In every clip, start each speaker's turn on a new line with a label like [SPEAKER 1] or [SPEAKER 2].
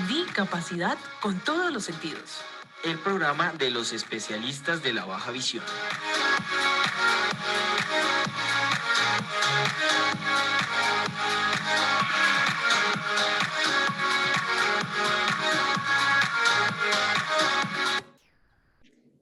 [SPEAKER 1] Discapacidad con todos los sentidos.
[SPEAKER 2] El programa de los especialistas de la baja visión.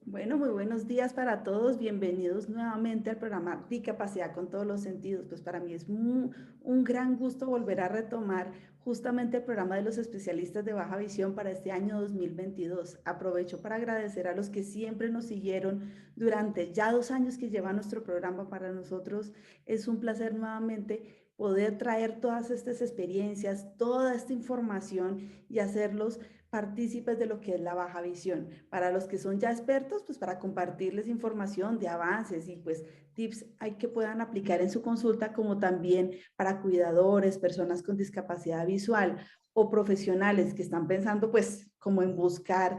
[SPEAKER 3] Bueno, muy buenos días para todos. Bienvenidos nuevamente al programa Discapacidad con todos los sentidos. Pues para mí es un gran gusto volver a retomar justamente el programa de los especialistas de baja visión para este año 2022. Aprovecho para agradecer a los que siempre nos siguieron durante ya 2 años que lleva nuestro programa. Para nosotros es un placer nuevamente poder traer todas estas experiencias, toda esta información y hacerlos partícipes de lo que es la baja visión. Para los que son ya expertos, pues para compartirles información de avances y pues tips hay que puedan aplicar en su consulta, como también para cuidadores, personas con discapacidad visual o profesionales que están pensando pues como en buscar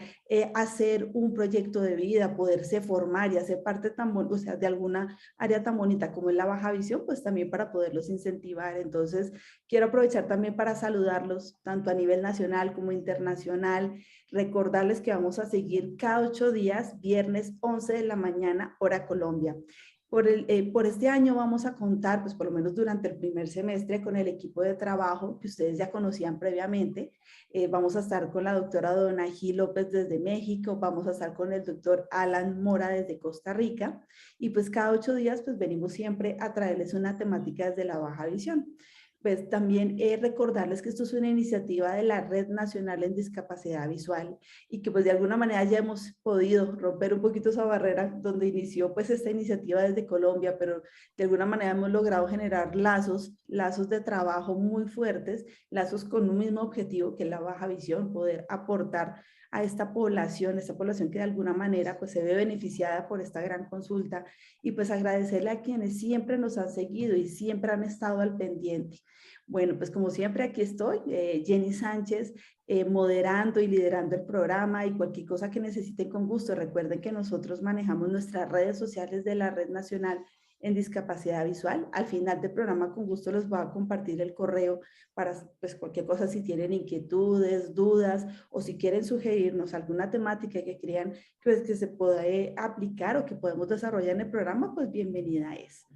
[SPEAKER 3] hacer un proyecto de vida, poderse formar y hacer parte tan, o sea, de alguna área tan bonita como es la baja visión, pues también para poderlos incentivar. Entonces, quiero aprovechar también para saludarlos tanto a nivel nacional como internacional, recordarles que vamos a seguir cada 8 días, viernes 11 de la mañana, hora Colombia. Por este año vamos a contar, pues por lo menos durante el primer semestre, con el equipo de trabajo que ustedes ya conocían previamente. Vamos a estar con la doctora Donají López desde México, vamos a estar con el doctor Alan Mora desde Costa Rica, y pues cada 8 días pues venimos siempre a traerles una temática desde la baja visión. Pues también recordarles que esto es una iniciativa de la Red Nacional en Discapacidad Visual y que pues de alguna manera ya hemos podido romper un poquito esa barrera donde inició pues esta iniciativa desde Colombia, pero de alguna manera hemos logrado generar lazos de trabajo muy fuertes, lazos con un mismo objetivo que es la baja visión, poder aportar a esta población que de alguna manera pues se ve beneficiada por esta gran consulta, y pues agradecerle a quienes siempre nos han seguido y siempre han estado al pendiente. Bueno, pues como siempre aquí estoy, Jenny Sánchez, moderando y liderando el programa, y cualquier cosa que necesiten con gusto, recuerden que nosotros manejamos nuestras redes sociales de la Red Nacional en Discapacidad Visual. Al final del programa con gusto les voy a compartir el correo para pues cualquier cosa, si tienen inquietudes, dudas o si quieren sugerirnos alguna temática que crean pues, que se pueda aplicar o que podemos desarrollar en el programa, pues bienvenida es.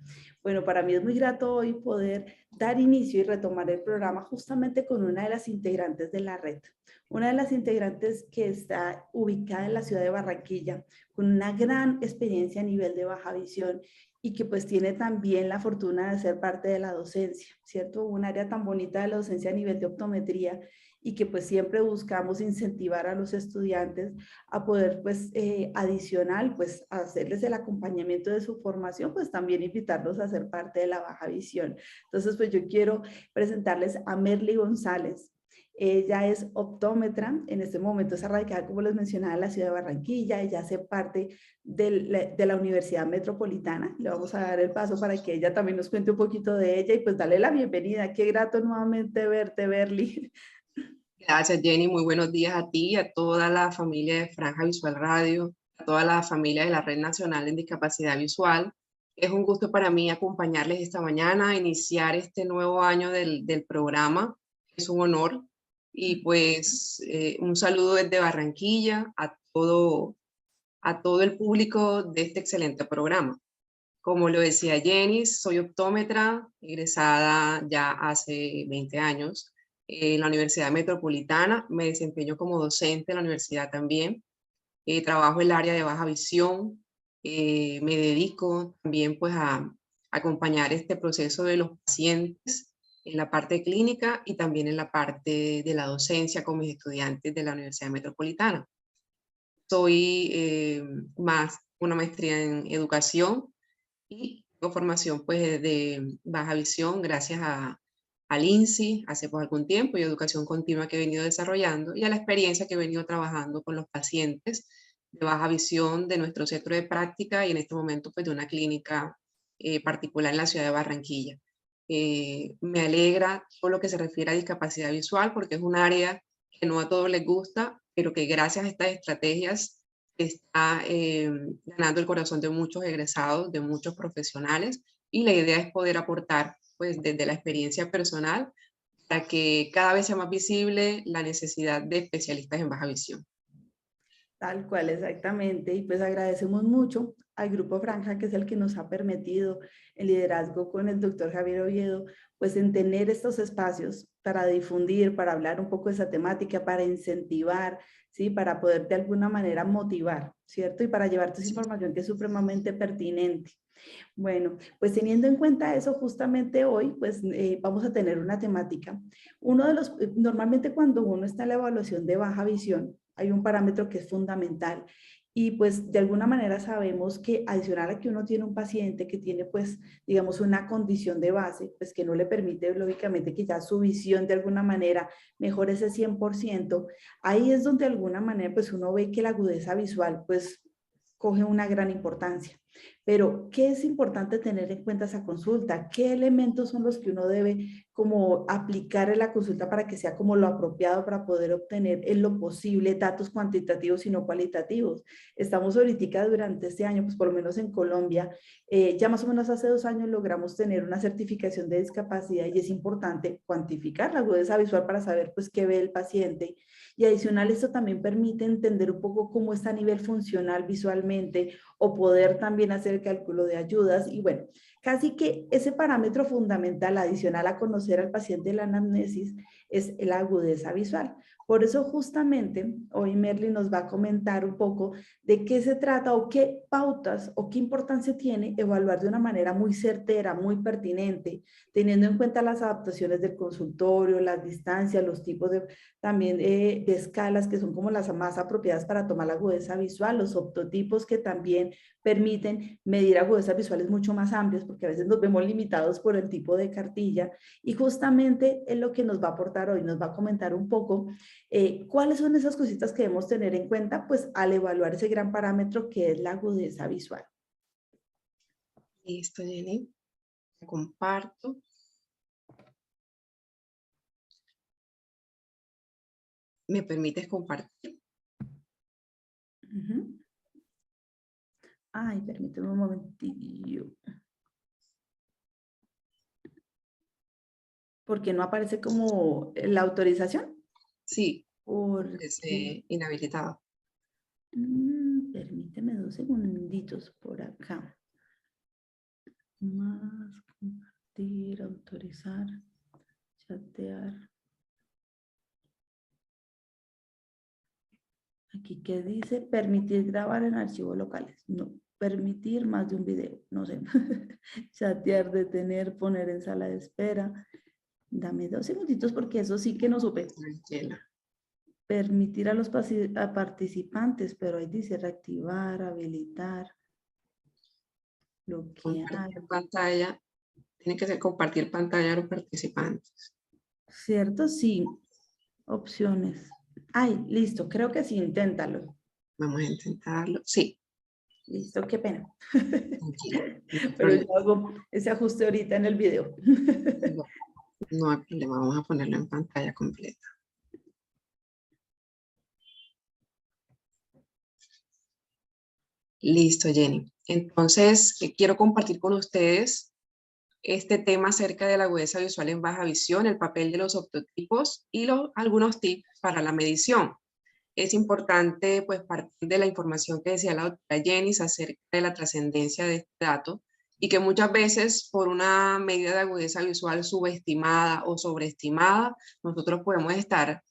[SPEAKER 3] Bueno, para mí es muy grato hoy poder dar inicio y retomar el programa justamente con una de las integrantes de la red. Una de las integrantes que está ubicada en la ciudad de Barranquilla, con una gran experiencia a nivel de baja visión y que pues tiene también la fortuna de ser parte de la docencia, ¿cierto? Un área tan bonita de la docencia a nivel de optometría, y que pues siempre buscamos incentivar a los estudiantes a poder pues adicional pues hacerles el acompañamiento de su formación, pues también invitarlos a ser parte de la baja visión. Entonces pues yo quiero presentarles a Merly González. Ella es optómetra, en este momento es radicada, como les mencionaba, en la ciudad de Barranquilla. Ella hace parte de la Universidad Metropolitana. Le vamos a dar el paso para que ella también nos cuente un poquito de ella y pues darle la bienvenida. Qué grato nuevamente verte, Merly.
[SPEAKER 4] Gracias, Jenny. Muy buenos días a ti y a toda la familia de Franja Visual Radio, a toda la familia de la Red Nacional en Discapacidad Visual. Es un gusto para mí acompañarles esta mañana, a iniciar este nuevo año del programa. Es un honor. Y pues un saludo desde Barranquilla a todo el público de este excelente programa. Como lo decía Jenny, soy optómetra, egresada ya hace 20 años en la Universidad Metropolitana. Me desempeño como docente en la universidad también. Trabajo en el área de baja visión. Me dedico también pues a acompañar este proceso de los pacientes en la parte clínica y también en la parte de la docencia con mis estudiantes de la Universidad Metropolitana. Soy más una maestría en educación y tengo formación pues de baja visión gracias a al INSI hace pues algún tiempo y educación continua que he venido desarrollando y a la experiencia que he venido trabajando con los pacientes de baja visión de nuestro centro de práctica y en este momento pues de una clínica particular en la ciudad de Barranquilla. Me alegra todo lo que se refiere a discapacidad visual porque es un área que no a todos les gusta, pero que gracias a estas estrategias está ganando el corazón de muchos egresados, de muchos profesionales, y la idea es poder aportar pues desde la experiencia personal para que cada vez sea más visible la necesidad de especialistas en baja visión.
[SPEAKER 3] Tal cual, exactamente. Y pues agradecemos mucho al Grupo Franja, que es el que nos ha permitido el liderazgo con el doctor Javier Oviedo, pues en tener estos espacios para difundir, para hablar un poco de esa temática, para incentivar, ¿sí? Para poder de alguna manera motivar, ¿cierto? Y para llevarte esa información que es supremamente pertinente. Bueno, pues teniendo en cuenta eso, justamente hoy, pues vamos a tener una temática. Normalmente cuando uno está en la evaluación de baja visión, hay un parámetro que es fundamental y pues de alguna manera sabemos que adicional a que uno tiene un paciente que tiene pues digamos una condición de base, pues que no le permite lógicamente que ya su visión de alguna manera mejore ese 100%, ahí es donde de alguna manera pues uno ve que la agudeza visual pues coge una gran importancia. Pero, ¿qué es importante tener en cuenta esa consulta? ¿Qué elementos son los que uno debe como aplicar en la consulta para que sea como lo apropiado para poder obtener en lo posible datos cuantitativos y no cualitativos? Estamos ahorita durante este año, pues por lo menos en Colombia, ya más o menos hace 2 años logramos tener una certificación de discapacidad y es importante cuantificar la agudeza visual para saber pues qué ve el paciente. Y adicional, esto también permite entender un poco cómo está a nivel funcional visualmente o poder también hacer el cálculo de ayudas. Y bueno, casi que ese parámetro fundamental adicional a conocer al paciente de la anamnesis es la agudeza visual. Por eso justamente hoy Merly nos va a comentar un poco de qué se trata o qué pautas o qué importancia tiene evaluar de una manera muy certera, muy pertinente, teniendo en cuenta las adaptaciones del consultorio, las distancias, los tipos también de escalas que son como las más apropiadas para tomar la agudeza visual, los optotipos que también permiten medir agudezas visuales mucho más amplias porque a veces nos vemos limitados por el tipo de cartilla y justamente es lo que nos va a aportar hoy, nos va a comentar un poco cuáles son esas cositas que debemos tener en cuenta pues al evaluar ese gran parámetro que es la agudeza visual.
[SPEAKER 4] Listo, Jenny. Comparto. ¿Me permites compartir?
[SPEAKER 3] Ay, permíteme un momentillo. ¿Por qué no aparece como la autorización?
[SPEAKER 4] Sí,
[SPEAKER 3] Porque
[SPEAKER 4] inhabilitado.
[SPEAKER 3] Permíteme 2 segunditos por acá. Más, compartir, autorizar, chatear. Aquí que dice permitir grabar en archivos locales. No, permitir más de un video. No sé. Chatear, detener, poner en sala de espera. Dame 2 segunditos porque eso sí que no supe.
[SPEAKER 4] Tranquila.
[SPEAKER 3] Permitir a los participantes, pero ahí dice reactivar, habilitar, bloquear.
[SPEAKER 4] Compartir pantalla. Tiene que ser compartir pantalla a los participantes.
[SPEAKER 3] ¿Cierto? Sí. Opciones. Ay, listo. Creo que sí. Inténtalo.
[SPEAKER 4] Vamos a intentarlo. Sí.
[SPEAKER 3] Listo. Qué pena.
[SPEAKER 4] Tranquila.
[SPEAKER 3] Pero yo hago ese ajuste ahorita en el video.
[SPEAKER 4] No hay problema. Vamos a ponerlo en pantalla completa. Listo, Jenny. Entonces, quiero compartir con ustedes este tema acerca de la agudeza visual en baja visión, el papel de los optotipos y algunos tips para la medición. Es importante pues partir de la información que decía la doctora Jenny acerca de la trascendencia de este dato y que muchas veces por una medida de agudeza visual subestimada o sobreestimada, nosotros podemos estar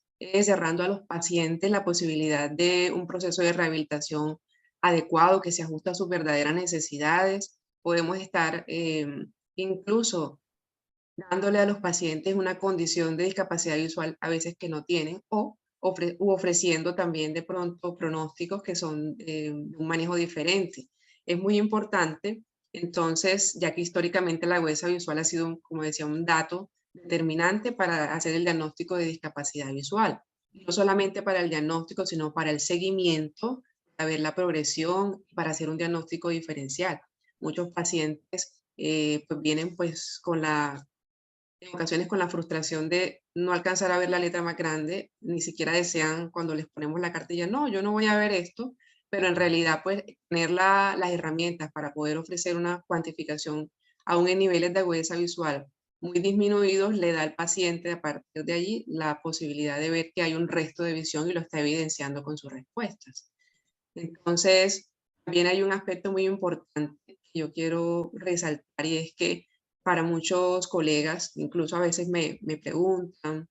[SPEAKER 4] cerrando a los pacientes la posibilidad de un proceso de rehabilitación adecuado que se ajusta a sus verdaderas necesidades. Podemos estar incluso dándole a los pacientes una condición de discapacidad visual a veces que no tienen o ofreciendo también de pronto pronósticos que son de un manejo diferente. Es muy importante, entonces, ya que históricamente la agudeza visual ha sido, como decía, un dato determinante para hacer el diagnóstico de discapacidad visual. No solamente para el diagnóstico, sino para el seguimiento, para ver la progresión, para hacer un diagnóstico diferencial. Muchos pacientes pues vienen pues en ocasiones con la frustración de no alcanzar a ver la letra más grande, ni siquiera desean cuando les ponemos la cartilla, no, yo no voy a ver esto, pero en realidad pues tener las herramientas para poder ofrecer una cuantificación aún en niveles de agudeza visual muy disminuidos le da al paciente a partir de allí la posibilidad de ver que hay un resto de visión y lo está evidenciando con sus respuestas. Entonces, también hay un aspecto muy importante que yo quiero resaltar y es que para muchos colegas, incluso a veces me preguntan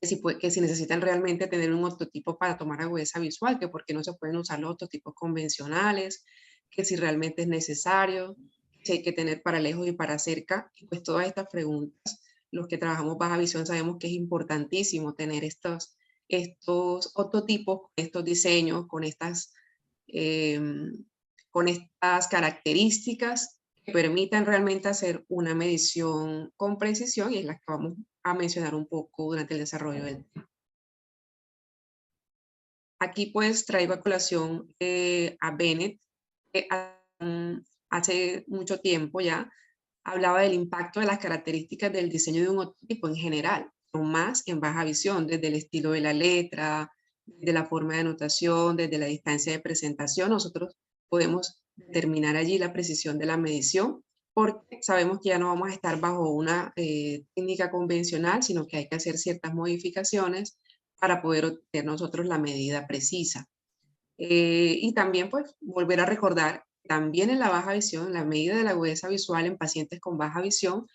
[SPEAKER 4] que si necesitan realmente tener un ortotipo para tomar agudeza visual, que por qué no se pueden usar los ortotipos convencionales, que si realmente es necesario, si hay que tener para lejos y para cerca. Y pues todas estas preguntas, los que trabajamos baja visión sabemos que es importantísimo tener estos ortotipos, estos diseños, con estas características que permitan realmente hacer una medición con precisión y es la que vamos a mencionar un poco durante el desarrollo del tema. Aquí pues traigo a colación a Bennett, que hace mucho tiempo ya hablaba del impacto de las características del diseño de un ortotipo en general, no más en baja visión, desde el estilo de la letra, desde la forma de anotación, desde la distancia de presentación. Nosotros podemos determinar allí la precisión de la medición, porque sabemos que ya no vamos a estar bajo una técnica convencional, sino que hay que hacer ciertas modificaciones para poder obtener nosotros la medida precisa. Y también pues volver a recordar, también en la baja visión, la medida de la agudeza visual en pacientes con baja visión,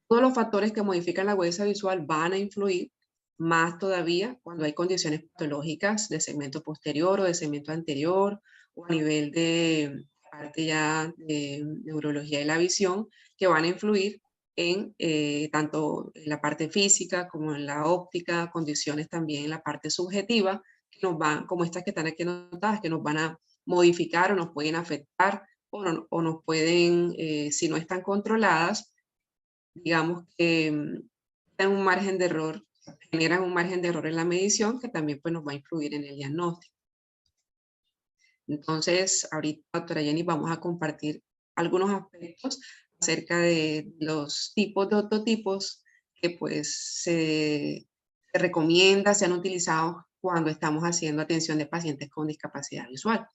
[SPEAKER 4] todos los factores que modifican la agudeza visual van a influir más todavía cuando hay condiciones patológicas de segmento posterior o de segmento anterior o a nivel de parte ya de neurología de la visión, que van a influir en tanto en la parte física como en la óptica, condiciones también en la parte subjetiva, que nos van, como estas que están aquí anotadas, que nos van a modificar o nos pueden afectar o nos pueden, si no están controladas, digamos que dan un margen de error, generan un margen de error en la medición que también pues, nos va a influir en el diagnóstico. Entonces, ahorita, doctora Jenny, vamos a compartir algunos aspectos acerca de los tipos de ortotipos que pues se recomienda, se han utilizado cuando estamos haciendo atención de pacientes con discapacidad visual.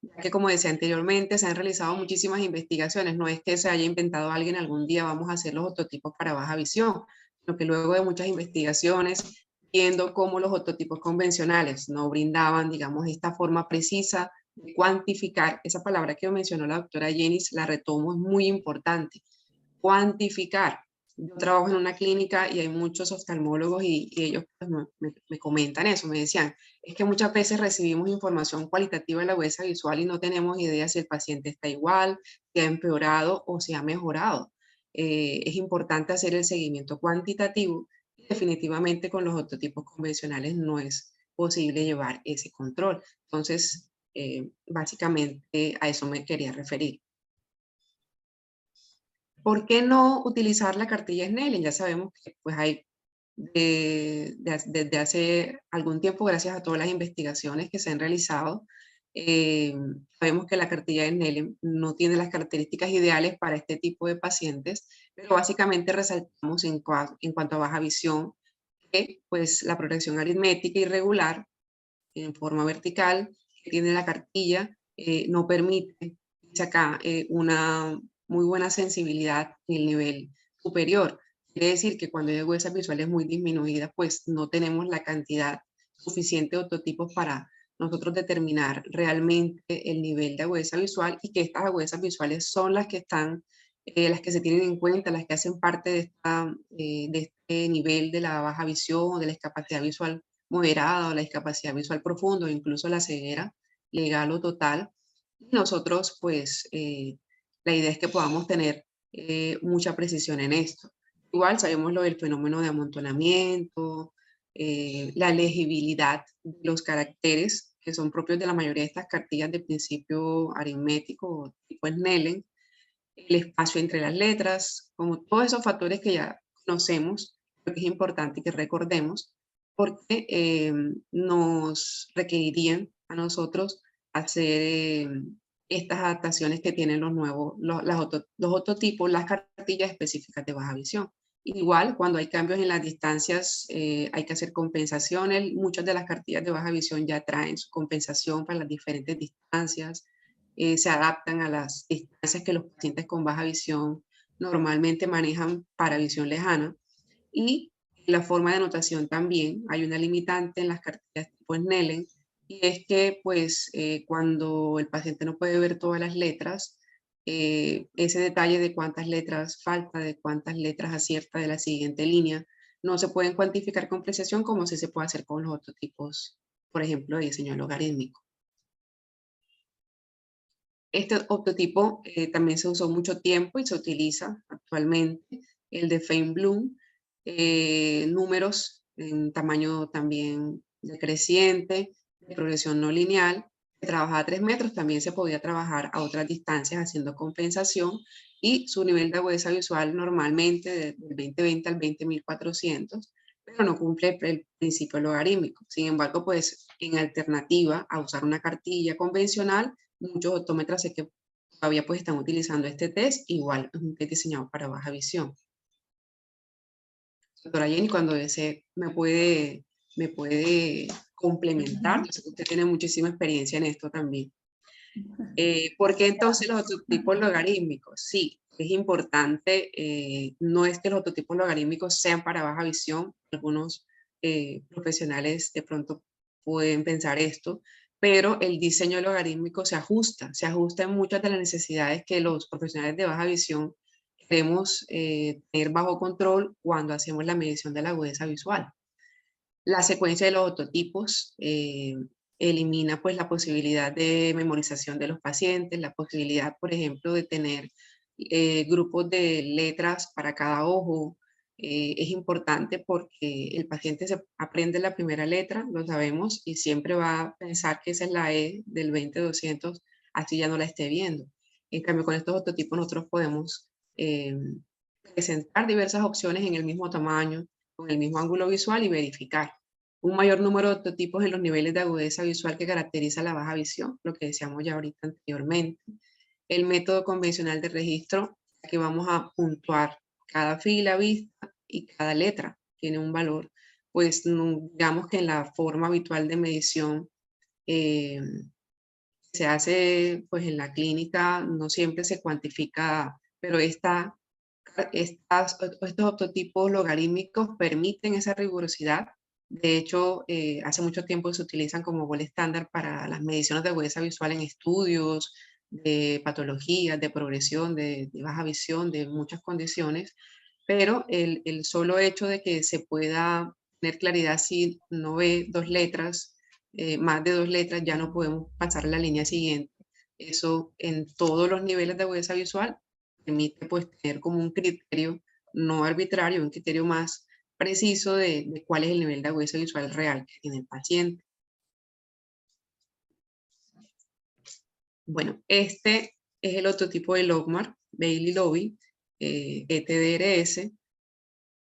[SPEAKER 4] Ya que como decía anteriormente, se han realizado muchísimas investigaciones, no es que se haya inventado alguien algún día vamos a hacer los ortotipos para baja visión, sino que luego de muchas investigaciones, viendo cómo los ortotipos convencionales no brindaban, digamos, esta forma precisa de cuantificar, esa palabra que mencionó la doctora Jenny, la retomo, es muy importante, cuantificar. Yo trabajo en una clínica y hay muchos oftalmólogos y ellos pues, me comentan eso, me decían, es que muchas veces recibimos información cualitativa de la agudeza visual y no tenemos idea si el paciente está igual, si ha empeorado o si ha mejorado. Es importante hacer el seguimiento cuantitativo y definitivamente con los ortotipos convencionales no es posible llevar ese control. Entonces, básicamente a eso me quería referir. ¿Por qué no utilizar la cartilla Snellen? Ya sabemos que pues, hay desde hace algún tiempo, gracias a todas las investigaciones que se han realizado, sabemos que la cartilla Snellen no tiene las características ideales para este tipo de pacientes, pero básicamente resaltamos en cuanto a baja visión que pues, la progresión aritmética irregular en forma vertical que tiene la cartilla no permite, dice acá, una muy buena sensibilidad en el nivel superior. Quiere decir que cuando hay agudezas visuales muy disminuidas, pues no tenemos la cantidad suficiente de ortotipos para nosotros determinar realmente el nivel de agudeza visual y que estas agudezas visuales son las que están, las que se tienen en cuenta, las que hacen parte de este nivel de la baja visión, de la discapacidad visual moderada o la discapacidad visual profunda o incluso la ceguera legal o total. Y nosotros, pues, la idea es que podamos tener mucha precisión en esto. Igual sabemos lo del fenómeno de amontonamiento, la legibilidad de los caracteres que son propios de la mayoría de estas cartillas de principio aritmético tipo Snellen, el espacio entre las letras, como todos esos factores que ya conocemos, lo que es importante que recordemos, porque nos requerirían a nosotros hacer estas adaptaciones que tienen los nuevos, los ototipos, las cartillas específicas de baja visión. Igual, cuando hay cambios en las distancias, hay que hacer compensaciones. Muchas de las cartillas de baja visión ya traen su compensación para las diferentes distancias. Se adaptan a las distancias que los pacientes con baja visión normalmente manejan para visión lejana. Y la forma de anotación también, hay una limitante en las cartillas tipo Snellen, y es que pues cuando el paciente no puede ver todas las letras, ese detalle de cuántas letras falta, de cuántas letras acierta de la siguiente línea, no se pueden cuantificar con precisión como si se puede hacer con los otros tipos, por ejemplo, de diseño logarítmico. Este octotipo también se usó mucho tiempo y se utiliza actualmente, el de Feinblum, números en tamaño también decreciente, de progresión no lineal. Se trabajaba a 3 metros, también se podía trabajar a otras distancias haciendo compensación, y su nivel de agudeza visual normalmente del 2020 al 20.400, pero no cumple el principio logarítmico. Sin embargo, pues en alternativa a usar una cartilla convencional, muchos optómetras sé que todavía pues están utilizando este test, igual es un test diseñado para baja visión. Doctora Jenny, cuando desee me puede complementar. Yo sé que usted tiene muchísima experiencia en esto también. ¿Por qué entonces los ototipos logarítmicos? Sí, es importante, no es que los ototipos logarítmicos sean para baja visión, algunos profesionales de pronto pueden pensar esto, pero el diseño logarítmico se ajusta en muchas de las necesidades que los profesionales de baja visión queremos tener bajo control cuando hacemos la medición de la agudeza visual. La secuencia de los ototipos elimina pues la posibilidad de memorización de los pacientes, la posibilidad, por ejemplo, de tener grupos de letras para cada ojo. Es importante porque el paciente se aprende la primera letra, lo sabemos, y siempre va a pensar que esa es la E del 20-200, así ya no la esté viendo. En cambio, con estos ototipos nosotros podemos presentar diversas opciones en el mismo tamaño, con el mismo ángulo visual, y verificar un mayor número de ototipos en los niveles de agudeza visual que caracteriza la baja visión, lo que decíamos ya ahorita anteriormente. El método convencional de registro, que vamos a puntuar cada fila vista y cada letra tiene un valor, pues digamos que en la forma habitual de medición se hace pues en la clínica, no siempre se cuantifica, pero estos octotipos logarítmicos permiten esa rigurosidad. De hecho, hace mucho tiempo se utilizan como gol estándar para las mediciones de agudeza visual en estudios de patologías, de progresión, de baja visión, de muchas condiciones, pero el solo hecho de que se pueda tener claridad si no ve dos letras, más de dos letras, ya no podemos pasar a la línea siguiente. Eso en todos los niveles de agudeza visual permite pues tener como un criterio no arbitrario, un criterio más preciso de cuál es el nivel de agudeza visual real que tiene el paciente. Bueno, este es el otro tipo de logmar, Bailey-Lowy, ETDRS.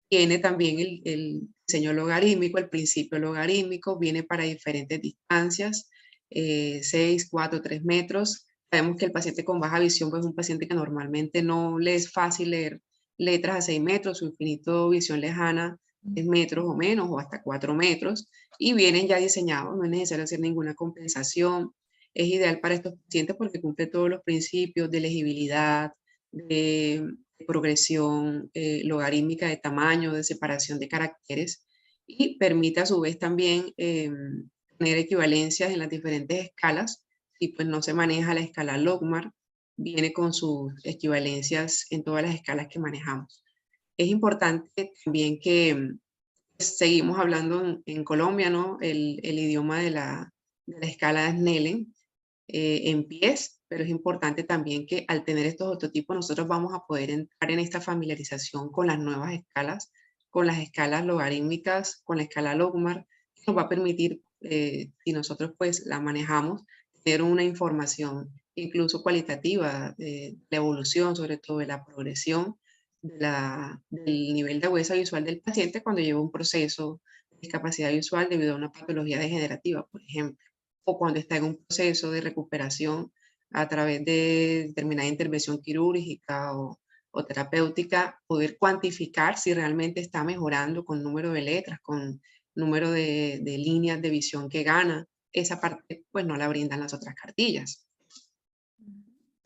[SPEAKER 4] Tiene también el diseño logarítmico, el principio logarítmico, viene para diferentes distancias, 6, 4, 3 metros. Sabemos que el paciente con baja visión pues, es un paciente que normalmente no le es fácil leer letras a 6 metros, su infinito visión lejana es metros o menos, o hasta 4 metros, y vienen ya diseñados, no es necesario hacer ninguna compensación. Es ideal para estos pacientes porque cumple todos los principios de legibilidad, de progresión logarítmica de tamaño, de separación de caracteres, y permite a su vez también tener equivalencias en las diferentes escalas. Si pues no se maneja la escala Logmar, viene con sus equivalencias en todas las escalas que manejamos. Es importante también que pues, seguimos hablando en Colombia, ¿no? El idioma de la escala Snellen en pies, pero es importante también que al tener estos ototipos nosotros vamos a poder entrar en esta familiarización con las nuevas escalas, con las escalas logarítmicas, con la escala Logmar, que nos va a permitir, si nosotros pues la manejamos, tener una información incluso cualitativa de la evolución, sobre todo de la progresión, del nivel de agudeza visual del paciente cuando lleva un proceso de discapacidad visual debido a una patología degenerativa, por ejemplo, o cuando está en un proceso de recuperación a través de determinada intervención quirúrgica o terapéutica, poder cuantificar si realmente está mejorando con número de letras, con número de líneas de visión que gana. Esa parte pues no la brindan las otras cartillas.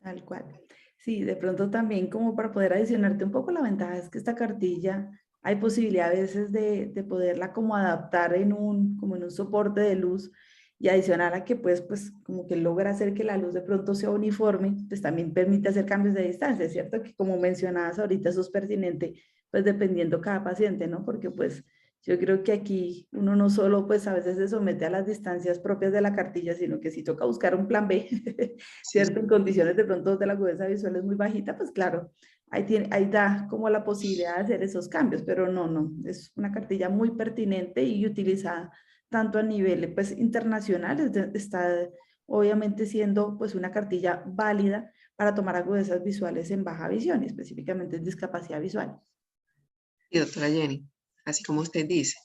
[SPEAKER 3] Tal cual. Sí, de pronto también como para poder adicionarte un poco, la ventaja es que esta cartilla hay posibilidad a veces de poderla como adaptar como en un soporte de luz y adicional a que pues como que logra hacer que la luz de pronto sea uniforme, pues también permite hacer cambios de distancia, ¿cierto? Que como mencionabas ahorita, eso es pertinente, pues dependiendo cada paciente, ¿no? Porque pues yo creo que aquí uno no solo pues a veces se somete a las distancias propias de la cartilla, sino que si toca buscar un plan B,
[SPEAKER 4] Sí,
[SPEAKER 3] ¿cierto? En condiciones de pronto donde la agudeza visual es muy bajita, pues claro, ahí da como la posibilidad de hacer esos cambios, pero no, es una cartilla muy pertinente y utilizada tanto a nivel pues internacional, está obviamente siendo pues una cartilla válida para tomar agudezas visuales en baja visión y específicamente en discapacidad visual.
[SPEAKER 4] sí, doctora Jenny, así como usted dice.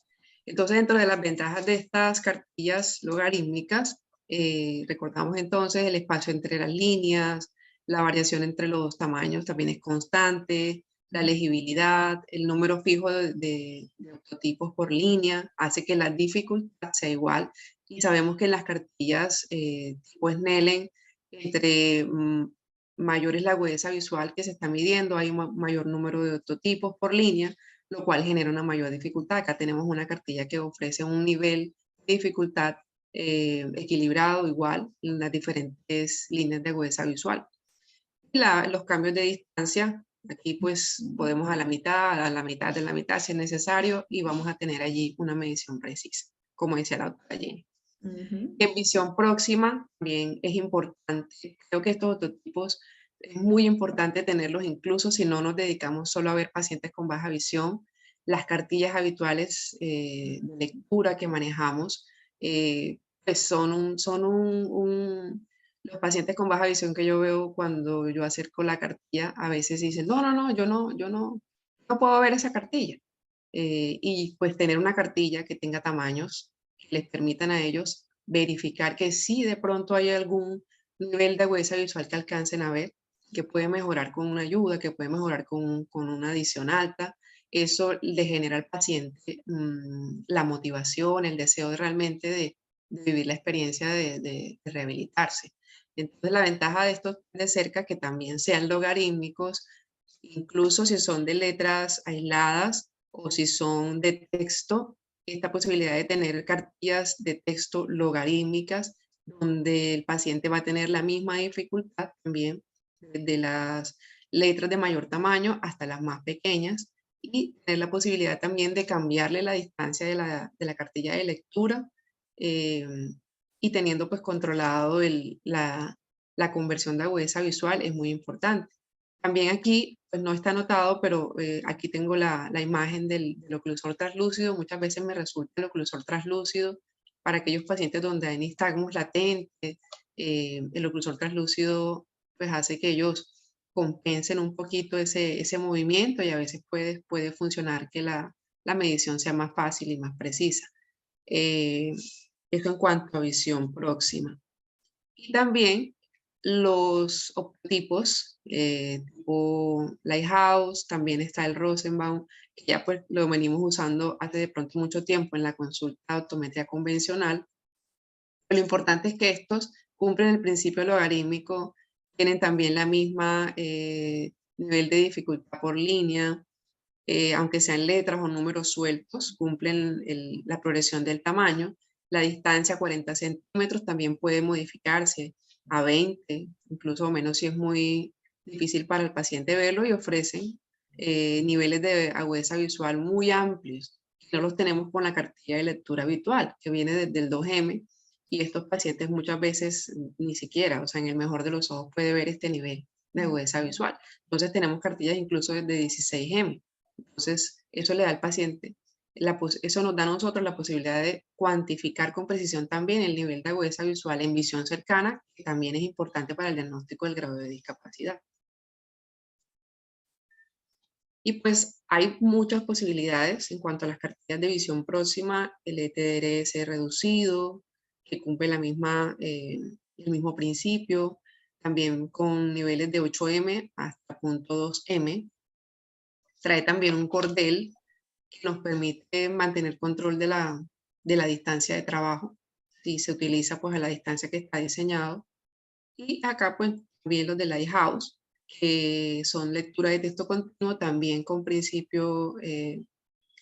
[SPEAKER 4] Entonces, dentro de las ventajas de estas cartillas logarítmicas, recordamos entonces el espacio entre las líneas, la variación entre los tamaños también es constante, la legibilidad, el número fijo de octotipos por línea, hace que la dificultad sea igual. Y sabemos que en las cartillas tipo Snellen, entre mayor es la agudeza visual que se está midiendo, hay un mayor número de octotipos por línea, lo cual genera una mayor dificultad. Acá tenemos una cartilla que ofrece un nivel de dificultad equilibrado, igual, en las diferentes líneas de agudeza visual. Los cambios de distancia, aquí pues podemos a la mitad de la mitad si es necesario, y vamos a tener allí una medición precisa, como decía la doctora Jenny. En visión próxima también es importante, creo que estos ototipos es muy importante tenerlos incluso si no nos dedicamos solo a ver pacientes con baja visión. Las cartillas habituales de lectura que manejamos pues los pacientes con baja visión que yo veo cuando yo acerco la cartilla a veces dicen, no, yo no puedo ver esa cartilla. Y pues tener una cartilla que tenga tamaños que les permitan a ellos verificar que sí de pronto hay algún nivel de agudeza visual que alcancen a ver, que puede mejorar con una ayuda, que puede mejorar con una adición alta. Eso le genera al paciente la motivación, el deseo realmente de vivir la experiencia de rehabilitarse. Entonces la ventaja de estos de cerca que también sean logarítmicos, incluso si son de letras aisladas o si son de texto, esta posibilidad de tener cartillas de texto logarítmicas, donde el paciente va a tener la misma dificultad también, desde las letras de mayor tamaño hasta las más pequeñas, y tener la posibilidad también de cambiarle la distancia de la cartilla de lectura, eh, y teniendo pues controlado la conversión de agudeza visual es muy importante. También aquí, pues no está anotado, pero aquí tengo la imagen del oclusor translúcido. Muchas veces me resulta el oclusor translúcido para aquellos pacientes donde hay nistagmus latente. El oclusor translúcido pues hace que ellos compensen un poquito ese movimiento y a veces puede funcionar que la medición sea más fácil y más precisa. Esto en cuanto a visión próxima. Y también los optipos, tipo Lighthouse, también está el Rosenbaum, que ya pues lo venimos usando hace de pronto mucho tiempo en la consulta de optometría convencional. Lo importante es que estos cumplen el principio logarítmico, tienen también la misma nivel de dificultad por línea, aunque sean letras o números sueltos, cumplen la progresión del tamaño. La distancia 40 centímetros también puede modificarse a 20, incluso menos si es muy difícil para el paciente verlo, y ofrecen niveles de agudeza visual muy amplios. No los tenemos con la cartilla de lectura habitual, que viene desde el 2M, y estos pacientes muchas veces ni siquiera, o sea, en el mejor de los ojos puede ver este nivel de agudeza visual. Entonces tenemos cartillas incluso desde 16M. Entonces, eso le da al paciente, eso nos da a nosotros la posibilidad de cuantificar con precisión también el nivel de agudeza visual en visión cercana, que también es importante para el diagnóstico del grado de discapacidad. Y pues hay muchas posibilidades en cuanto a las cartillas de visión próxima, el ETDRS reducido, que cumple el mismo principio, también con niveles de 8M hasta 0.2M. Trae también un cordel que nos permite mantener control de la distancia de trabajo, si se utiliza pues a la distancia que está diseñado. Y acá pues también los de Lighthouse, que son lectura de texto continuo, también con principio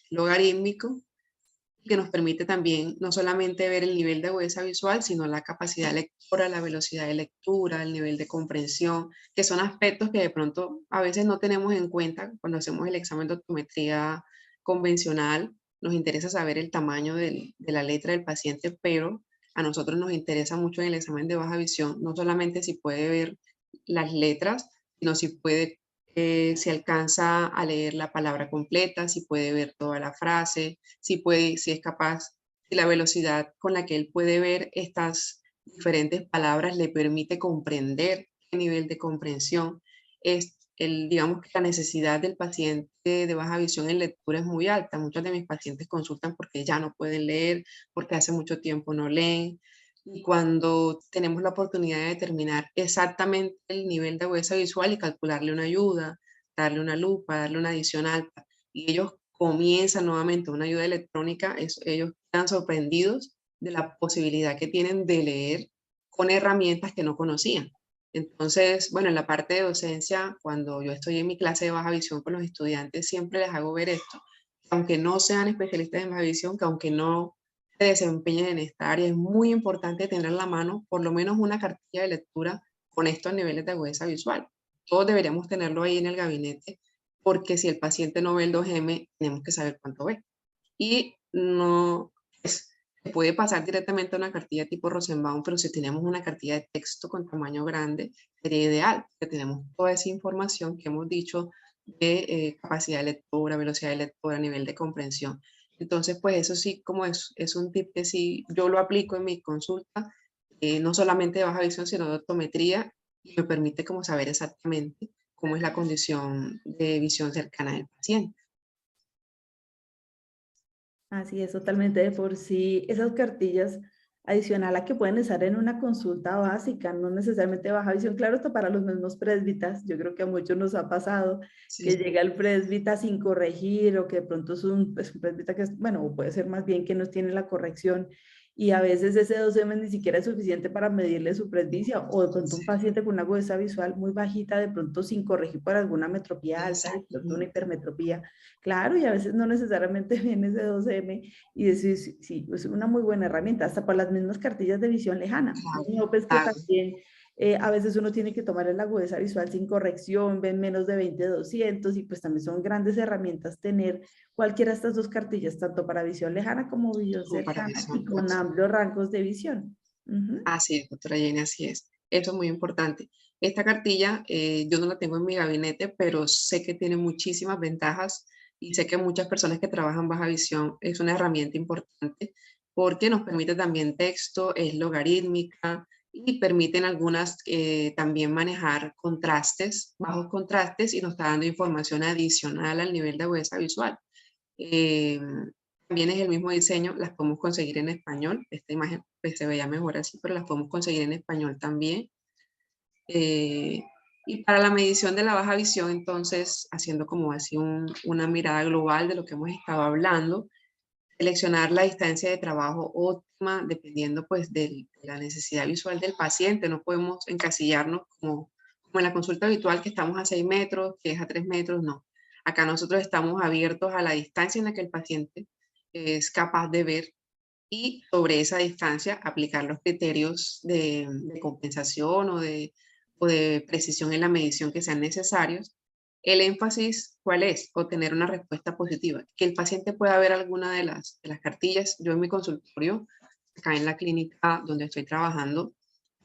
[SPEAKER 4] logarítmico, que nos permite también no solamente ver el nivel de agudeza visual, sino la capacidad lectora, la velocidad de lectura, el nivel de comprensión, que son aspectos que de pronto a veces no tenemos en cuenta cuando hacemos el examen de optometría convencional. Nos interesa saber el tamaño de la letra del paciente, pero a nosotros nos interesa mucho en el examen de baja visión, no solamente si puede ver las letras, sino si alcanza a leer la palabra completa, si puede ver toda la frase, si es capaz, si la velocidad con la que él puede ver estas diferentes palabras le permite comprender qué nivel de comprensión es. Digamos que la necesidad del paciente de baja visión en lectura es muy alta. Muchos de mis pacientes consultan porque ya no pueden leer, porque hace mucho tiempo no leen. Y cuando tenemos la oportunidad de determinar exactamente el nivel de agudeza visual y calcularle una ayuda, darle una lupa, darle una adición alta, y ellos comienzan nuevamente una ayuda electrónica, ellos quedan sorprendidos de la posibilidad que tienen de leer con herramientas que no conocían. Entonces, bueno, en la parte de docencia, cuando yo estoy en mi clase de baja visión con los estudiantes, siempre les hago ver esto, que aunque no sean especialistas en baja visión, que aunque no se desempeñen en esta área, es muy importante tener en la mano por lo menos una cartilla de lectura con estos niveles de agudeza visual. Todos deberíamos tenerlo ahí en el gabinete, porque si el paciente no ve el 2M, tenemos que saber cuánto ve. Y no, pues, se puede pasar directamente a una cartilla tipo Rosenbaum, pero si tenemos una cartilla de texto con tamaño grande, sería ideal, que tenemos toda esa información que hemos dicho de capacidad de lectura, velocidad de lectura, nivel de comprensión. Entonces, pues eso sí, como es un tip que sí yo lo aplico en mi consulta, no solamente de baja visión, sino de optometría, y me permite como saber exactamente cómo es la condición de visión cercana del paciente.
[SPEAKER 3] Así es, totalmente de por sí. Esas cartillas adicional a que pueden estar en una consulta básica, no necesariamente baja visión. Claro, esto para los mismos presbitas, yo creo que a muchos nos ha pasado
[SPEAKER 4] Sí,
[SPEAKER 3] que llega el presbita sin corregir o que de pronto es un presbita que es, bueno, o puede ser más bien que no tiene la corrección y a veces ese 2M ni siquiera es suficiente para medirle su presbicia o de pronto un
[SPEAKER 4] sí,
[SPEAKER 3] paciente con una agudeza visual muy bajita, de pronto sin corregir por alguna metropía alta, de pronto una
[SPEAKER 4] exactamente.
[SPEAKER 3] hipermetropía. Claro, y a veces no necesariamente viene ese 2M y eso sí, es una muy buena herramienta, hasta para las mismas cartillas de visión lejana.
[SPEAKER 4] Claro,
[SPEAKER 3] No, pues que
[SPEAKER 4] claro.
[SPEAKER 3] también a veces uno tiene que tomar la agudeza visual sin corrección, ven menos de 20/200 y pues también son grandes herramientas tener cualquiera de estas dos cartillas, tanto para visión lejana como visión
[SPEAKER 4] Como para
[SPEAKER 3] cercana y
[SPEAKER 4] visión
[SPEAKER 3] con
[SPEAKER 4] próxima.
[SPEAKER 3] amplios rangos de visión. Ujú.
[SPEAKER 4] Así es, doctora Jenny, así es. Eso es muy importante. Esta cartilla yo no la tengo en mi gabinete, pero sé que tiene muchísimas ventajas y sé que muchas personas que trabajan baja visión es una herramienta importante porque nos permite también texto, es logarítmica y permiten algunas también manejar contrastes, bajos contrastes y nos está dando información adicional al nivel de agudeza visual. Eh, También es el mismo diseño, las podemos conseguir en español. Esta imagen pues, se veía mejor así, pero las podemos conseguir en español también. Eh, y para la medición de la baja visión, entonces, haciendo como así una mirada global de lo que hemos estado hablando, seleccionar la distancia de trabajo óptima dependiendo pues de la necesidad visual del paciente. No podemos encasillarnos como en la consulta habitual que estamos a 6 metros, que es a 3 metros, no. Acá nosotros estamos abiertos a la distancia en la que el paciente es capaz de ver y sobre esa distancia aplicar los criterios de compensación o de precisión en la medición que sean necesarios. El énfasis, ¿cuál es? Obtener una respuesta positiva, que el paciente pueda ver alguna de las cartillas. Yo en mi consultorio, acá en la clínica donde estoy trabajando,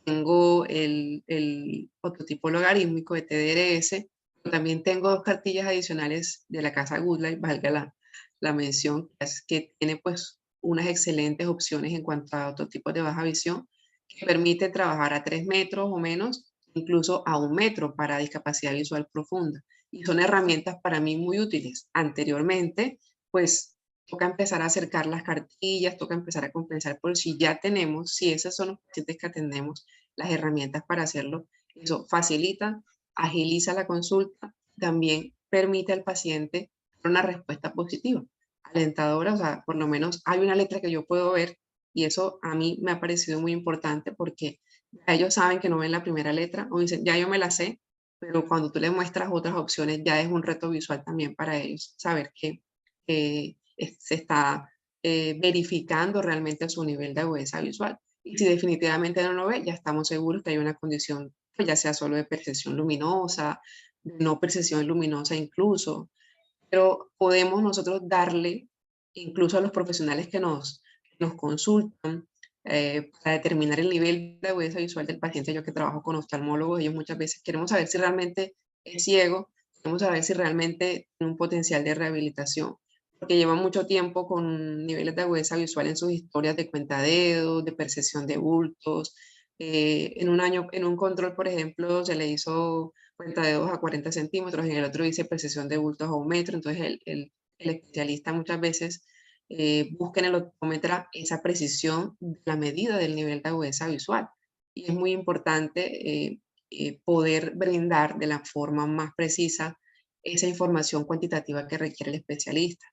[SPEAKER 4] tengo el prototipo logarítmico de TDRS, pero también tengo dos cartillas adicionales de la casa Goodlight, valga la mención, que tiene pues unas excelentes opciones en cuanto a otros tipos de baja visión, que permite trabajar a 3 metros o menos, incluso a 1 metro para discapacidad visual profunda. y son herramientas para mí muy útiles. Anteriormente, pues toca empezar a acercar las cartillas, toca empezar a compensar por si ya tenemos, si esos son los pacientes que atendemos, las herramientas para hacerlo. Eso facilita, agiliza la consulta, también permite al paciente una respuesta positiva, alentadora, o sea, por lo menos hay una letra que yo puedo ver y eso a mí me ha parecido muy importante porque ya ellos saben que no ven la primera letra o dicen, ya yo me la sé, pero cuando tú les muestras otras opciones ya es un reto visual también para ellos, saber que se está verificando realmente su nivel de agudeza visual. Y si definitivamente no lo ve, ya estamos seguros que hay una condición, pues ya sea solo de percepción luminosa, de no percepción luminosa incluso, pero podemos nosotros darle, incluso a los profesionales que nos consultan, para determinar el nivel de agudeza visual del paciente. Yo que trabajo con oftalmólogos, ellos muchas veces queremos saber si realmente es ciego, queremos saber si realmente tiene un potencial de rehabilitación, porque llevan mucho tiempo con niveles de agudeza visual en sus historias de cuentadedos, de percepción de bultos. En un año, en un control, por ejemplo, se le hizo cuentadedos a 40 centímetros, en el otro dice precisión de bultos a 1 metro, entonces el especialista muchas veces busca en el optómetra esa precisión de la medida del nivel de agudeza visual. Y es muy importante poder brindar de la forma más precisa esa información cuantitativa que requiere el especialista.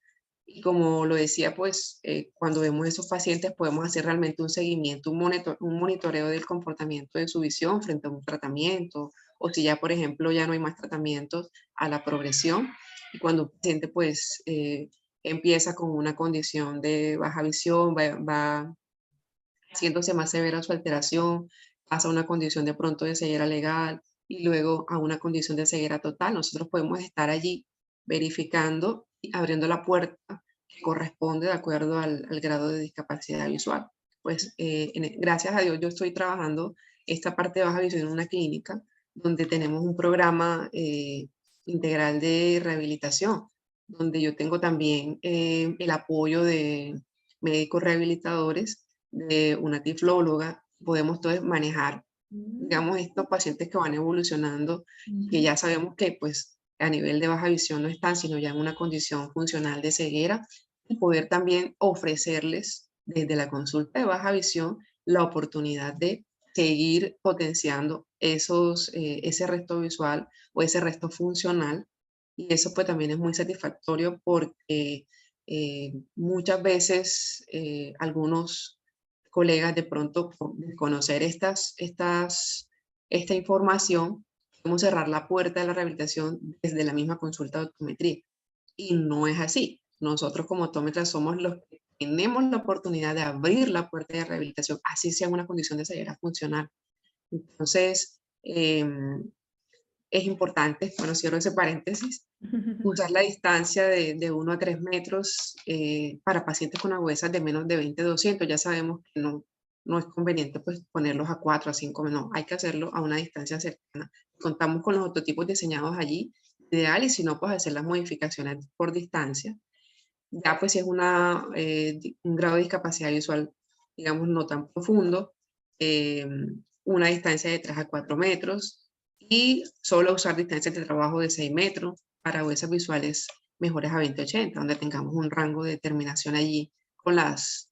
[SPEAKER 4] Y como lo decía, pues cuando vemos esos pacientes podemos hacer realmente un seguimiento, un monitoreo del comportamiento de su visión frente a un tratamiento, o si ya, por ejemplo, ya no hay más tratamientos, a la progresión. Y cuando un paciente pues empieza con una condición de baja visión, va haciéndose más severa su alteración, pasa a una condición de pronto de ceguera legal y luego a una condición de ceguera total, nosotros podemos estar allí verificando y abriendo la puerta que corresponde de acuerdo al grado de discapacidad visual. Pues gracias a Dios yo estoy trabajando esta parte de baja visión en una clínica donde tenemos un programa integral de rehabilitación, donde yo tengo también el apoyo de médicos rehabilitadores, de una tiflóloga, podemos entonces manejar, digamos, estos pacientes que van evolucionando, que ya sabemos que pues a nivel de baja visión no están, sino ya en una condición funcional de ceguera, y poder también ofrecerles desde la consulta de baja visión la oportunidad de seguir potenciando ese resto visual o ese resto funcional. Y eso pues también es muy satisfactorio porque muchas veces algunos colegas de pronto por conocer esta información, podemos cerrar la puerta de la rehabilitación desde la misma consulta de optometría. Y no es así. Nosotros como optómetras somos los que tenemos la oportunidad de abrir la puerta de rehabilitación, así sea una condición de ceguera funcional. Entonces, es importante, bueno, cierro ese paréntesis, usar la distancia de 1 a 3 metros para pacientes con agudezas de menos de 20-200. Ya sabemos que no es conveniente pues, ponerlos a 4 a 5 metros, no, hay que hacerlo a una distancia cercana. Contamos con los ototipos diseñados allí, ideal, y si no, pues hacer las modificaciones por distancia. Ya pues si es un grado de discapacidad visual, digamos, no tan profundo, una distancia de 3 a 4 metros y solo usar distancias de trabajo de 6 metros para agudezas visuales mejores a 20-80, donde tengamos un rango de determinación allí con las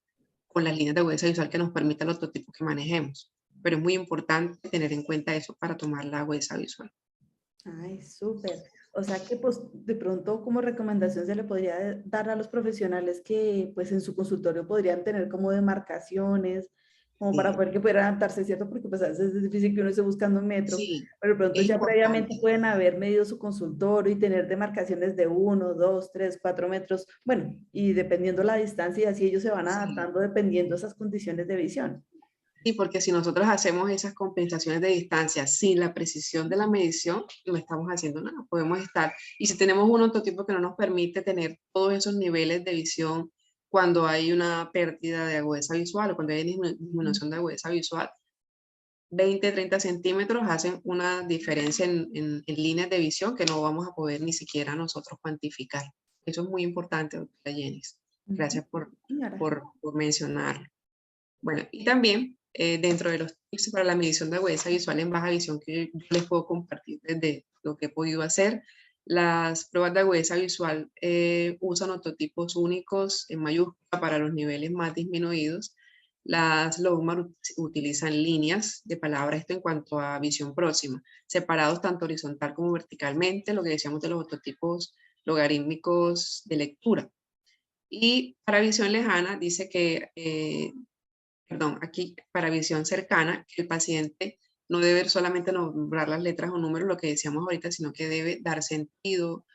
[SPEAKER 4] líneas de agudeza visual que nos permita el otro tipo que manejemos. Pero es muy importante tener en cuenta eso para tomar la agudeza visual.
[SPEAKER 3] Ay, súper. O sea que pues de pronto como recomendación se le podría dar a los profesionales que pues en su consultorio podrían tener como demarcaciones, como para poder que pudieran adaptarse, ¿cierto? Porque pues a veces es difícil que uno esté buscando un metro,
[SPEAKER 4] Sí,
[SPEAKER 3] pero de pronto
[SPEAKER 4] es
[SPEAKER 3] ya previamente
[SPEAKER 4] importante.
[SPEAKER 3] pueden haber medido su consultorio y tener demarcaciones de 1, 2, 3, 4 metros, bueno, y dependiendo la distancia y así ellos se van
[SPEAKER 4] Sí.
[SPEAKER 3] adaptando dependiendo de esas condiciones de visión.
[SPEAKER 4] Sí, porque si nosotros hacemos esas compensaciones de distancia sin la precisión de la medición, no estamos haciendo nada. Podemos estar, y si tenemos un ontotipo que no nos permite tener todos esos niveles de visión cuando hay una pérdida de agudeza visual o cuando hay disminución de agudeza visual, 20-30 centímetros hacen una diferencia en líneas de visión que no vamos a poder ni siquiera nosotros cuantificar. Eso es muy importante, doctora Jenis. Gracias
[SPEAKER 3] Señora.
[SPEAKER 4] por mencionarlo. Bueno, y también dentro de los tips para la medición de agudeza visual en baja visión que yo les puedo compartir desde lo que he podido hacer, Las pruebas de agudeza visual usan ototipos únicos en mayúscula para los niveles más disminuidos. Las Logmar utilizan líneas de palabra, esto en cuanto a visión próxima, separados tanto horizontal como verticalmente, lo que decíamos de los ototipos logarítmicos de lectura. Y para visión lejana dice que, aquí para visión cercana, que el paciente no debe solamente nombrar las letras o números, lo que decíamos ahorita, sino que debe dar sentido,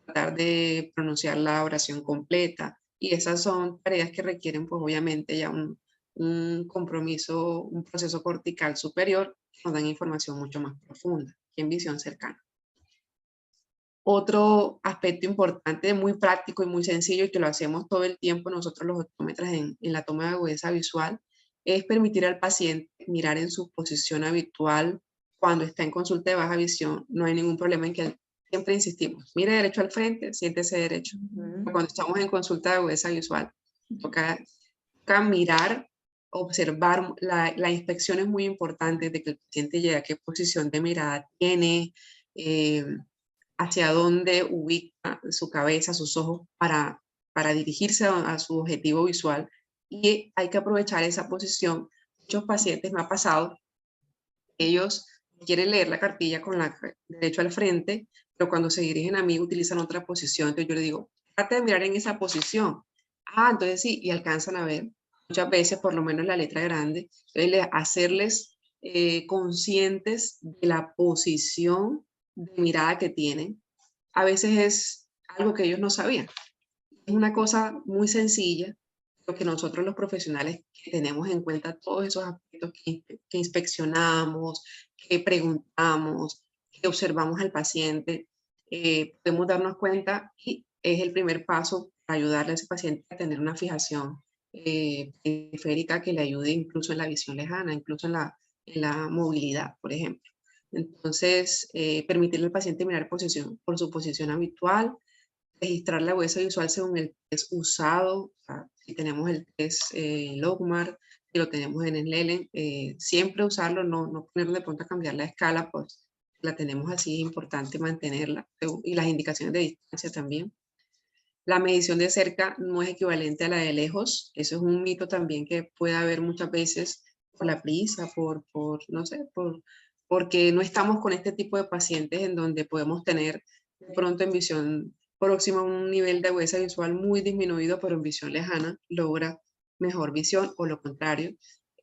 [SPEAKER 4] tratar de pronunciar la oración completa. Y esas son tareas que requieren, pues obviamente, ya un compromiso, un proceso cortical superior, que nos dan información mucho más profunda que en visión cercana. Otro aspecto importante, muy práctico y muy sencillo, y que lo hacemos todo el tiempo nosotros los optómetras en la toma de agudeza visual, es permitir al paciente mirar en su posición habitual cuando está en consulta de baja visión. No hay ningún problema en que siempre insistimos, mire derecho al frente, siéntese derecho. Cuando estamos en consulta de agudeza visual, toca mirar, observar, la inspección es muy importante de que el paciente llegue a qué posición de mirada tiene, hacia dónde ubica su cabeza, sus ojos para dirigirse a su objetivo visual, y hay que aprovechar esa posición. Muchos pacientes me ha pasado, ellos quieren leer la cartilla con la derecho al frente, pero cuando se dirigen a mí utilizan otra posición, entonces yo les digo, trata de mirar en esa posición. Entonces sí, y alcanzan a ver, muchas veces por lo menos la letra grande, entonces hacerles conscientes de la posición de mirada que tienen, a veces es algo que ellos no sabían. Es una cosa muy sencilla, lo que nosotros los profesionales que tenemos en cuenta todos esos aspectos que inspeccionamos, que preguntamos, que observamos al paciente, podemos darnos cuenta, y es el primer paso para ayudarle a ese paciente a tener una fijación periférica que le ayude incluso en la visión lejana, incluso en la movilidad, por ejemplo. Entonces, permitirle al paciente mirar por su posición habitual, registrar la agudeza visual según el test usado. O sea, si tenemos el test Logmar, si lo tenemos en el Lelen, siempre usarlo, no ponerle de pronto a cambiar la escala, pues la tenemos así, es importante mantenerla, y las indicaciones de distancia también. La medición de cerca no es equivalente a la de lejos, eso es un mito también que puede haber muchas veces por la prisa, no sé, porque no estamos con este tipo de pacientes en donde podemos tener de pronto en visión próxima un nivel de agudeza visual muy disminuido, pero en visión lejana logra mejor visión, o lo contrario.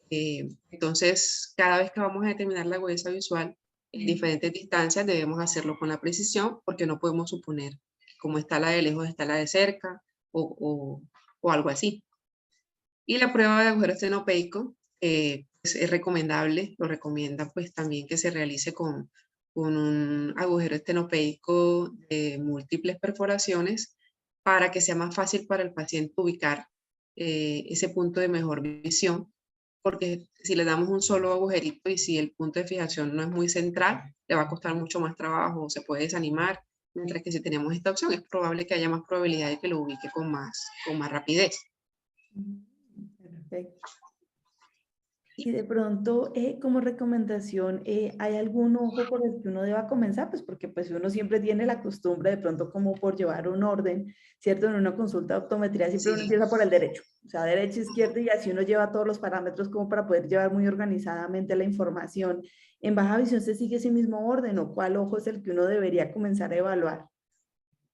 [SPEAKER 4] Entonces, cada vez que vamos a determinar la agudeza visual en diferentes distancias, debemos hacerlo con la precisión, porque no podemos suponer como está la de lejos, está la de cerca, o algo así. Y la prueba de agujero estenopeico pues es recomendable, lo recomienda pues también que se realice con un agujero estenopeico de múltiples perforaciones, para que sea más fácil para el paciente ubicar ese punto de mejor visión, porque si le damos un solo agujerito y si el punto de fijación no es muy central, le va a costar mucho más trabajo, se puede desanimar, mientras que si tenemos esta opción es probable que haya más probabilidad de que lo ubique con más rapidez.
[SPEAKER 3] Perfecto. Y de pronto, como recomendación, ¿hay algún ojo por el que uno deba comenzar? Pues porque pues uno siempre tiene la costumbre de pronto como por llevar un orden, ¿cierto? En una consulta de optometría siempre uno empieza por el derecho, o sea, derecha, izquierda, y así uno lleva todos los parámetros como para poder llevar muy organizadamente la información. ¿En baja visión se sigue ese mismo orden, o cuál ojo es el que uno debería comenzar a evaluar?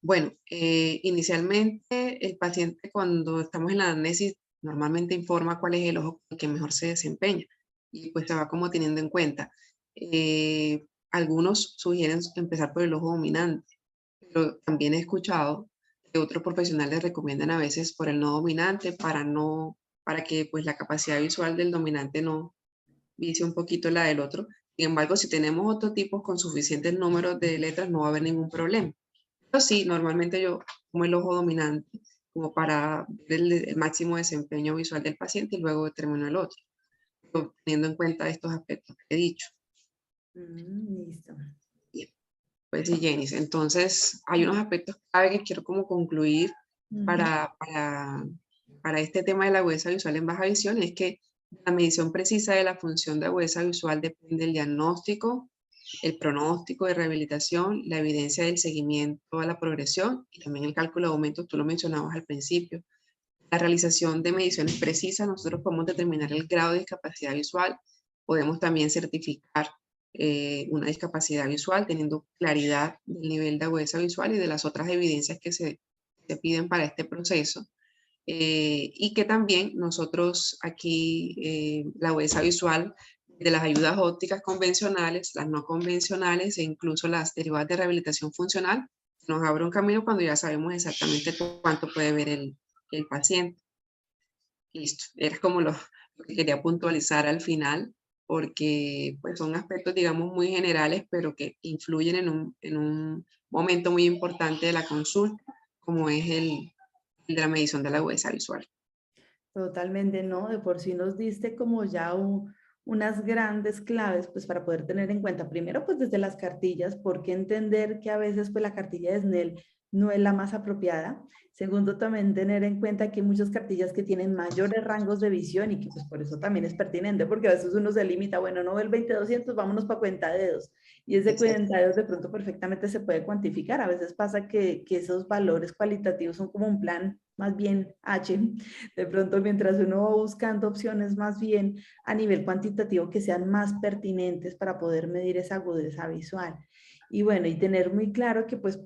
[SPEAKER 4] Bueno, inicialmente el paciente, cuando estamos en la anamnesis, normalmente informa cuál es el ojo con el que mejor se desempeña, y pues se va como teniendo en cuenta. Algunos sugieren empezar por el ojo dominante, pero también he escuchado que otros profesionales recomiendan a veces por el no dominante, para que pues la capacidad visual del dominante no vicie un poquito la del otro. Sin embargo, si tenemos otros tipos con suficientes números de letras, no va a haber ningún problema. Pero sí, normalmente yo como el ojo dominante, como para ver el máximo desempeño visual del paciente, y luego determino el otro, pero teniendo en cuenta estos aspectos que he dicho.
[SPEAKER 3] Listo.
[SPEAKER 4] Bien, pues sí, Jenis, entonces hay unos aspectos clave que quiero como concluir para este tema de la agudeza visual en baja visión, es que la medición precisa de la función de agudeza visual depende del diagnóstico, el pronóstico de rehabilitación, la evidencia del seguimiento a la progresión y también el cálculo de aumentos, tú lo mencionabas al principio. La realización de mediciones precisas, nosotros podemos determinar el grado de discapacidad visual, podemos también certificar una discapacidad visual teniendo claridad del nivel de agudeza visual y de las otras evidencias que se piden para este proceso. Y que también nosotros aquí, la agudeza visual de las ayudas ópticas convencionales, las no convencionales e incluso las derivadas de rehabilitación funcional, nos abre un camino cuando ya sabemos exactamente cuánto puede ver el paciente. Listo, era como lo que quería puntualizar al final, porque pues, son aspectos, digamos, muy generales, pero que influyen en un momento muy importante de la consulta, como es el de la medición de la agudeza visual.
[SPEAKER 3] Totalmente, ¿no? De por sí nos diste como ya unas grandes claves, pues para poder tener en cuenta, primero, pues desde las cartillas, porque entender que a veces pues la cartilla de SNEL no es la más apropiada. Segundo, también tener en cuenta que hay muchas cartillas que tienen mayores rangos de visión y que pues por eso también es pertinente, porque a veces uno se limita, bueno, no ve el 20-200, vámonos para cuenta de dedos. Y ese cuenta de dedos de pronto perfectamente se puede cuantificar. A veces pasa que esos valores cualitativos son como un plan más bien H, de pronto mientras uno va buscando opciones más bien a nivel cuantitativo que sean más pertinentes para poder medir esa agudeza visual. Y bueno, y tener muy claro que pues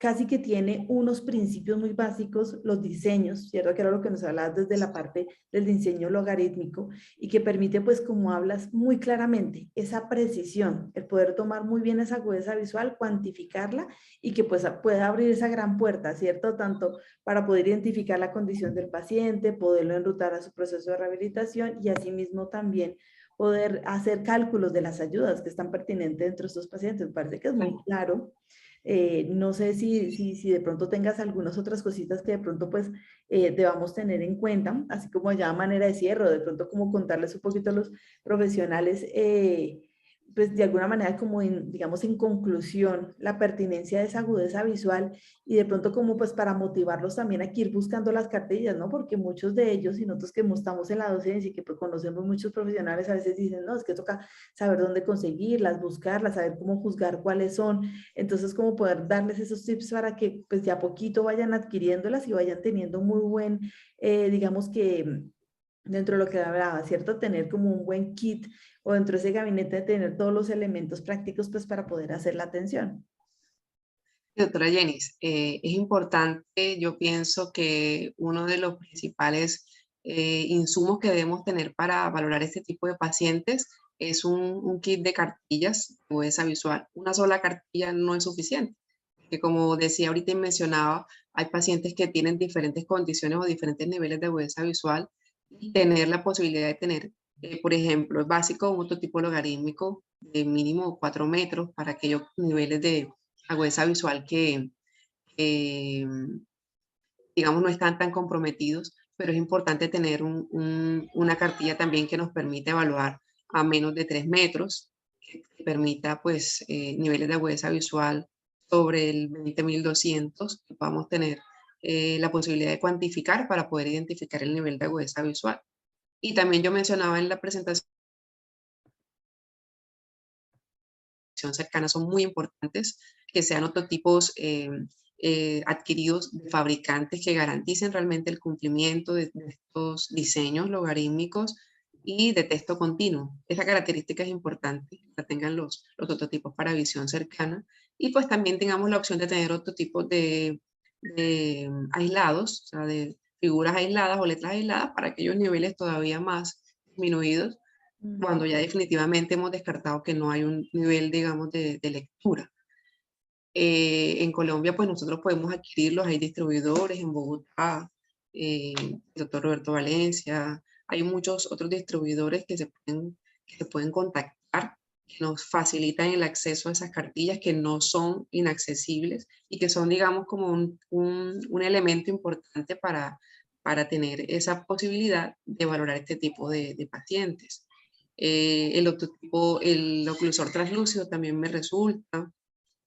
[SPEAKER 3] casi que tiene unos principios muy básicos, los diseños, ¿cierto? Que era lo que nos hablabas desde la parte del diseño logarítmico y que permite pues como hablas muy claramente esa precisión, el poder tomar muy bien esa agudeza visual, cuantificarla y que pues pueda abrir esa gran puerta, ¿cierto? Tanto para poder identificar la condición del paciente, poderlo enrutar a su proceso de rehabilitación y asimismo también poder hacer cálculos de las ayudas que están pertinentes dentro de estos pacientes. Me parece que es muy claro. No sé si de pronto tengas algunas otras cositas que de pronto pues debamos tener en cuenta, así como ya a manera de cierre, de pronto como contarles un poquito a los profesionales pues de alguna manera como digamos en conclusión, la pertinencia de esa agudeza visual y de pronto como pues para motivarlos también a que ir buscando las cartillas, ¿no? Porque muchos de ellos y nosotros que estamos en la docencia y que pues, conocemos muchos profesionales a veces dicen, no, es que toca saber dónde conseguirlas, buscarlas, saber cómo juzgar cuáles son. Entonces como poder darles esos tips para que pues de a poquito vayan adquiriéndolas y vayan teniendo muy buen, digamos que dentro de lo que hablaba, ¿cierto? Tener como un buen kit o dentro de ese gabinete tener todos los elementos prácticos pues para poder hacer la atención.
[SPEAKER 4] Doctora Jenis, es importante, yo pienso que uno de los principales insumos que debemos tener para valorar este tipo de pacientes es un kit de cartillas de agudeza visual. Una sola cartilla no es suficiente, porque como decía ahorita y mencionaba, hay pacientes que tienen diferentes condiciones o diferentes niveles de agudeza visual y tener la posibilidad de tener, por ejemplo, es básico un ortotipo logarítmico de mínimo 4 metros para aquellos niveles de agudeza visual que, digamos, no están tan comprometidos, pero es importante tener una cartilla también que nos permite evaluar a menos de 3 metros, que permita, pues, niveles de agudeza visual sobre el 20.200, que podamos tener la posibilidad de cuantificar para poder identificar el nivel de agudeza visual. Y también yo mencionaba en la presentación cercana son muy importantes, que sean ototipos adquiridos de fabricantes que garanticen realmente el cumplimiento de estos diseños logarítmicos y de texto continuo. Esa característica es importante, que la tengan los ototipos para visión cercana. Y pues también tengamos la opción de tener otro tipo de aislados, o sea, de figuras aisladas o letras aisladas para aquellos niveles todavía más disminuidos, cuando ya definitivamente hemos descartado que no hay un nivel, digamos, de lectura. En Colombia, pues nosotros podemos adquirirlos, hay distribuidores en Bogotá, el doctor Roberto Valencia, hay muchos otros distribuidores que se pueden contactar, que nos facilitan el acceso a esas cartillas que no son inaccesibles y que son, digamos, como un elemento importante para tener esa posibilidad de valorar este tipo de pacientes. El oclusor translúcido también me resulta.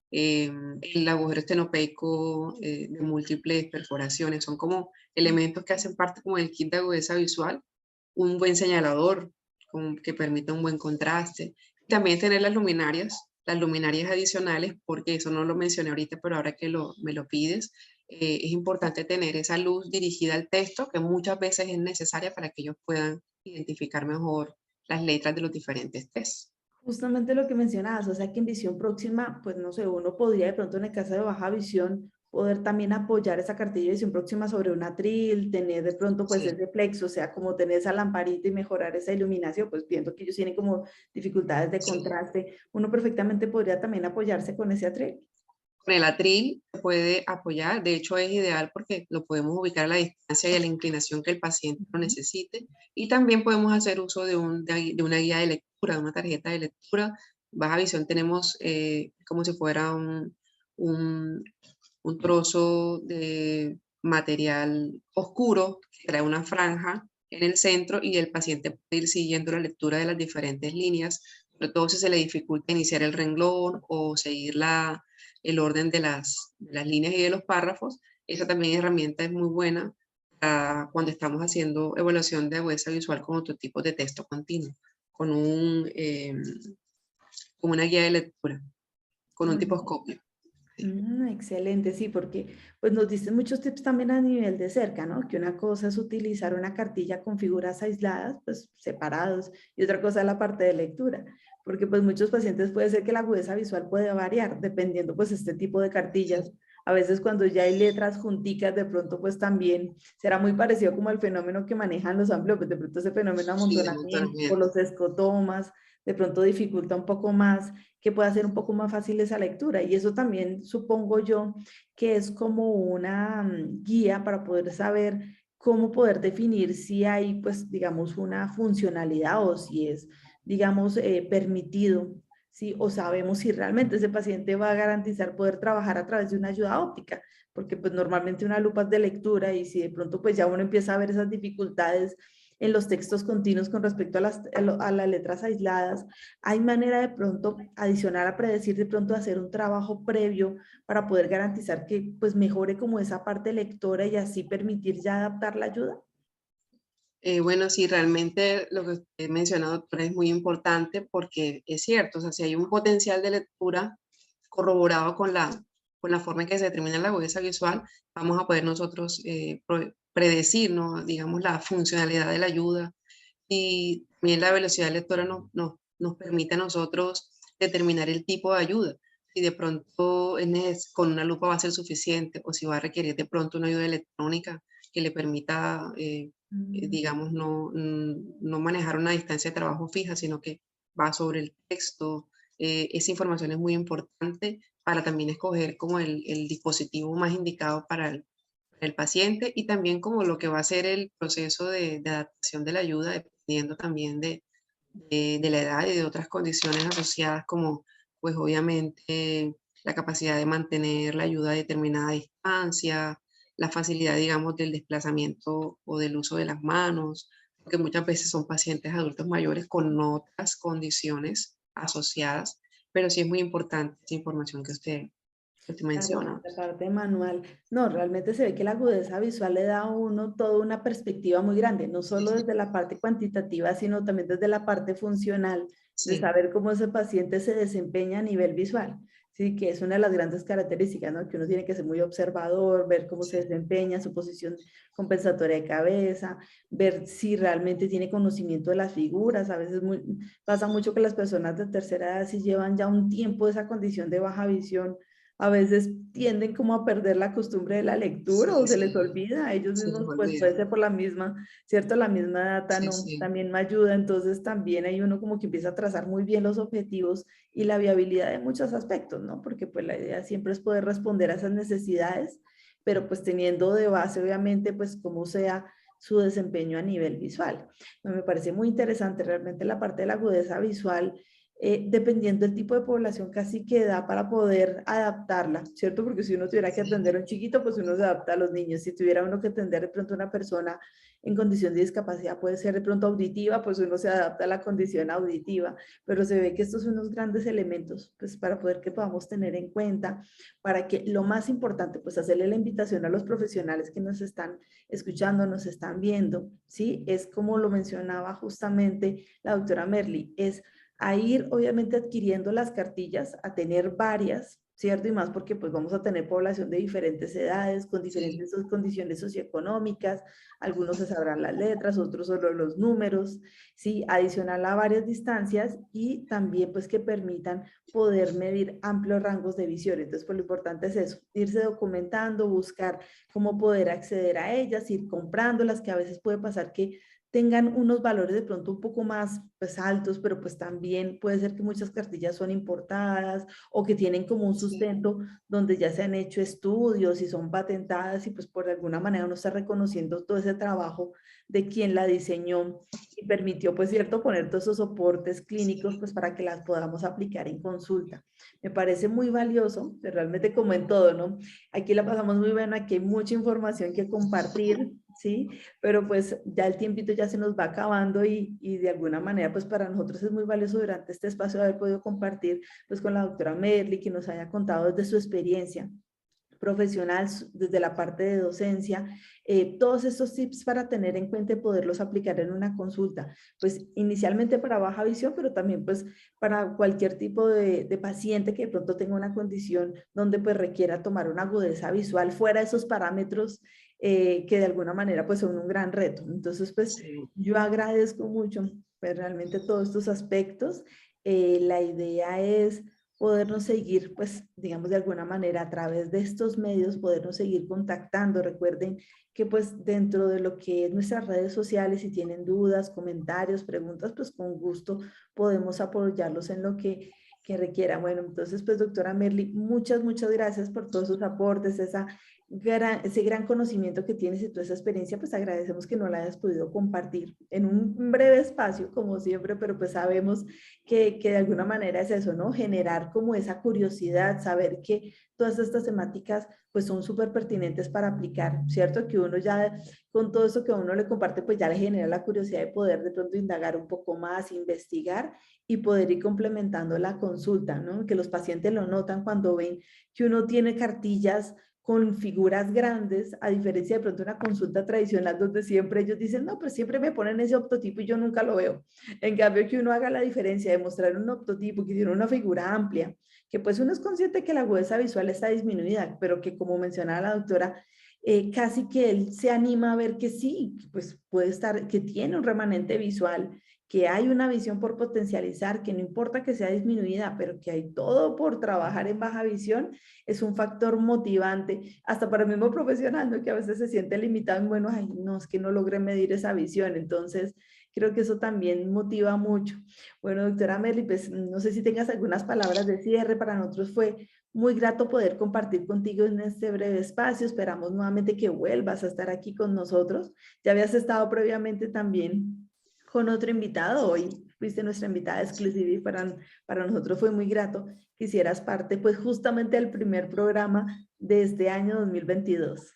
[SPEAKER 4] El agujero estenopeico de múltiples perforaciones, son como elementos que hacen parte como del kit de agudeza visual, un buen señalador que permita un buen contraste. También tener las luminarias las luminarias adicionales, porque eso no lo mencioné ahorita, pero ahora que me lo pides, es importante tener esa luz dirigida al texto, que muchas veces es necesaria para que ellos puedan identificar mejor las letras de los diferentes textos.
[SPEAKER 3] Justamente lo que mencionabas, o sea que en visión próxima, pues no sé, uno podría de pronto en el caso de baja visión poder también apoyar esa cartilla de visión próxima sobre un atril, tener de pronto pues
[SPEAKER 4] Sí.
[SPEAKER 3] ese plexo, o sea, como tener esa lamparita y mejorar esa iluminación, pues viendo que ellos tienen como dificultades de
[SPEAKER 4] Sí.
[SPEAKER 3] contraste, uno perfectamente podría también apoyarse con ese atril.
[SPEAKER 4] Con el atril se puede apoyar, de hecho es ideal porque lo podemos ubicar a la distancia y a la inclinación que el paciente lo
[SPEAKER 3] Ujú.
[SPEAKER 4] necesite. Y también podemos hacer uso de una guía de lectura, de una tarjeta de lectura. Baja visión tenemos como si fuera un, un trozo de material oscuro que trae una franja en el centro y el paciente puede ir siguiendo la lectura de las diferentes líneas, sobre todo si se le dificulta iniciar el renglón o seguir el orden de las líneas y de los párrafos. Esa también herramienta es muy buena cuando estamos haciendo evaluación de agudeza visual con otro tipo de texto continuo, con con una guía de lectura, con un
[SPEAKER 3] Bueno.
[SPEAKER 4] tiposcopio. Sí.
[SPEAKER 3] Excelente, sí, porque pues nos dicen muchos tips también a nivel de cerca, ¿no? Que una cosa es utilizar una cartilla con figuras aisladas, pues separados, y otra cosa es la parte de lectura, porque pues muchos pacientes puede ser que la agudeza visual puede variar dependiendo pues este tipo de cartillas. A veces cuando ya hay letras junticas, de pronto pues también será muy parecido como el fenómeno que manejan los ambliopes, de pronto ese fenómeno de
[SPEAKER 4] Sí, de
[SPEAKER 3] amontonamiento o
[SPEAKER 4] amontonamiento.
[SPEAKER 3] los escotomas, de pronto dificulta un poco más que pueda hacer un poco más fácil esa lectura. Y eso también supongo yo que es como una guía para poder saber cómo poder definir si hay, pues, digamos, una funcionalidad o si es, digamos, permitido, ¿sí? O sabemos si realmente ese paciente va a garantizar poder trabajar a través de una ayuda óptica, porque pues normalmente una lupa es de lectura y si de pronto pues ya uno empieza a ver esas dificultades en los textos continuos con respecto a las letras aisladas, hay manera de pronto adicional a predecir, de pronto hacer un trabajo previo para poder garantizar que pues mejore como esa parte lectora y así permitir ya adaptar la ayuda.
[SPEAKER 4] Bueno, sí, realmente lo que usted menciona, doctora, es muy importante porque es cierto, o sea, si hay un potencial de lectura corroborado con la forma en que se determina la agudeza visual, vamos a poder nosotros predecir, ¿no? Digamos, la funcionalidad de la ayuda y también la velocidad lectora nos permite a nosotros determinar el tipo de ayuda. Si de pronto con una lupa va a ser suficiente o si va a requerir de pronto una ayuda electrónica que le permita,
[SPEAKER 3] Mm.
[SPEAKER 4] digamos, no manejar una distancia de trabajo fija, sino que va sobre el texto. Esa información es muy importante para también escoger como el dispositivo más indicado para el paciente y también como lo que va a ser el proceso de adaptación de la ayuda, dependiendo también de la edad y de otras condiciones asociadas como pues obviamente la capacidad de mantener la ayuda a determinada distancia, la facilidad digamos del desplazamiento o del uso de las manos, porque muchas veces son pacientes adultos mayores con otras condiciones asociadas, pero sí es muy importante esa información que usted
[SPEAKER 3] Claro,
[SPEAKER 4] menciona.
[SPEAKER 3] la parte manual. No, realmente se ve que la agudeza visual le da a uno toda una perspectiva muy grande, no
[SPEAKER 4] Sí,
[SPEAKER 3] solo desde la parte cuantitativa, sino también desde la parte funcional, de
[SPEAKER 4] sí,
[SPEAKER 3] saber cómo ese paciente se desempeña a nivel visual. Sí, que es una de las grandes características, ¿no? Que uno tiene que ser muy observador, ver cómo se
[SPEAKER 4] sí,
[SPEAKER 3] desempeña, su posición compensatoria de cabeza, ver si realmente tiene conocimiento de las figuras. A veces pasa mucho que las personas de tercera edad, si llevan ya un tiempo esa condición de baja visión, a veces tienden como a perder la costumbre de la lectura o
[SPEAKER 4] sí,
[SPEAKER 3] se les
[SPEAKER 4] sí,
[SPEAKER 3] olvida a ellos
[SPEAKER 4] se les
[SPEAKER 3] mismos, pues
[SPEAKER 4] olvida.
[SPEAKER 3] puede ser por la misma, ¿cierto? La misma data
[SPEAKER 4] Sí,
[SPEAKER 3] no,
[SPEAKER 4] sí,
[SPEAKER 3] también me ayuda, entonces también hay uno como que empieza a trazar muy bien los objetivos y la viabilidad de muchos aspectos, ¿no? Porque pues la idea siempre es poder responder a esas necesidades, pero pues teniendo de base obviamente pues cómo sea su desempeño a nivel visual. Me parece muy interesante realmente la parte de la agudeza visual, dependiendo del tipo de población casi que da para poder adaptarla, ¿cierto? Porque si uno tuviera que
[SPEAKER 4] sí,
[SPEAKER 3] atender a un chiquito, pues uno se adapta a los niños. Si tuviera uno que atender de pronto a una persona en condición de discapacidad, puede ser de pronto auditiva, pues uno se adapta a la condición auditiva. Pero se ve que estos son unos grandes elementos, pues para poder que podamos tener en cuenta, para que lo más importante, pues hacerle la invitación a los profesionales que nos están escuchando, nos están viendo, ¿sí? Es como lo mencionaba justamente la doctora Merly, es a ir obviamente adquiriendo las cartillas, a tener varias, ¿cierto? Y más porque pues vamos a tener población de diferentes edades, con diferentes condiciones socioeconómicas, algunos se sabrán las letras, otros solo los números, ¿sí? Adicional a varias distancias y también pues que permitan poder medir amplios rangos de visión. Entonces pues lo importante es eso, irse documentando, buscar cómo poder acceder a ellas, ir comprándolas, que a veces puede pasar que tengan unos valores de pronto un poco más pues, altos, pero pues también puede ser que muchas cartillas son importadas o que tienen como un sustento donde ya se han hecho estudios y son patentadas y pues por alguna manera uno está reconociendo todo ese trabajo de quien la diseñó y permitió pues cierto poner todos esos soportes clínicos pues para que las podamos aplicar en consulta. Me parece muy valioso, realmente como en todo, ¿no? Aquí la pasamos muy bien, aquí hay mucha información que compartir, ¿sí? Pero pues ya el tiempito ya se nos va acabando y de alguna manera pues para nosotros es muy valioso durante este espacio haber podido compartir pues con la doctora Merly que nos haya contado desde su experiencia profesional, desde la parte de docencia, todos estos tips para tener en cuenta y poderlos aplicar en una consulta, pues inicialmente para baja visión, pero también pues para cualquier tipo de paciente que de pronto tenga una condición donde pues requiera tomar una agudeza visual fuera de esos parámetros que de alguna manera pues son un gran reto. Entonces pues yo agradezco mucho pues, realmente todos estos aspectos. La idea es podernos seguir, pues, digamos, de alguna manera a través de estos medios, podernos seguir contactando. Recuerden que, pues, dentro de lo que es nuestras redes sociales, si tienen dudas, comentarios, preguntas, pues, con gusto podemos apoyarlos en lo que requieran. Bueno, entonces, pues, doctora Merly, muchas gracias por todos sus aportes, ese gran conocimiento que tienes y toda esa experiencia, pues agradecemos que no la hayas podido compartir en un breve espacio, como siempre, pero pues sabemos que de alguna manera es eso, ¿no? Generar como esa curiosidad, saber que todas estas temáticas pues son súper pertinentes para aplicar, ¿cierto? Que uno ya con todo eso que a uno le comparte pues ya le genera la curiosidad de poder de pronto indagar un poco más, investigar y poder ir complementando la consulta, ¿no? Que los pacientes lo notan cuando ven que uno tiene cartillas con figuras grandes, a diferencia de pronto una consulta tradicional donde siempre ellos dicen, no, pues siempre me ponen ese optotipo y yo nunca lo veo. En cambio, que uno haga la diferencia de mostrar un optotipo que tiene una figura amplia, que pues uno es consciente que la agudeza visual está disminuida, pero que como mencionaba la doctora, casi que él se anima a ver que sí, pues puede estar, que tiene un remanente visual, que hay una visión por potencializar, que no importa que sea disminuida, pero que hay todo por trabajar en baja visión, es un factor motivante, hasta para el mismo profesional, ¿no? Que a veces se siente limitado en, bueno, ay, no, es que no logré medir esa visión, entonces creo que eso también motiva mucho. Bueno, doctora Merly, pues no sé si tengas algunas palabras de cierre, para nosotros fue muy grato poder compartir contigo en este breve espacio, esperamos nuevamente que vuelvas a estar aquí con nosotros, ya habías estado previamente también con otro invitado, hoy fuiste nuestra invitada exclusiva y para nosotros fue muy grato que hicieras parte pues justamente del primer programa de este año 2022.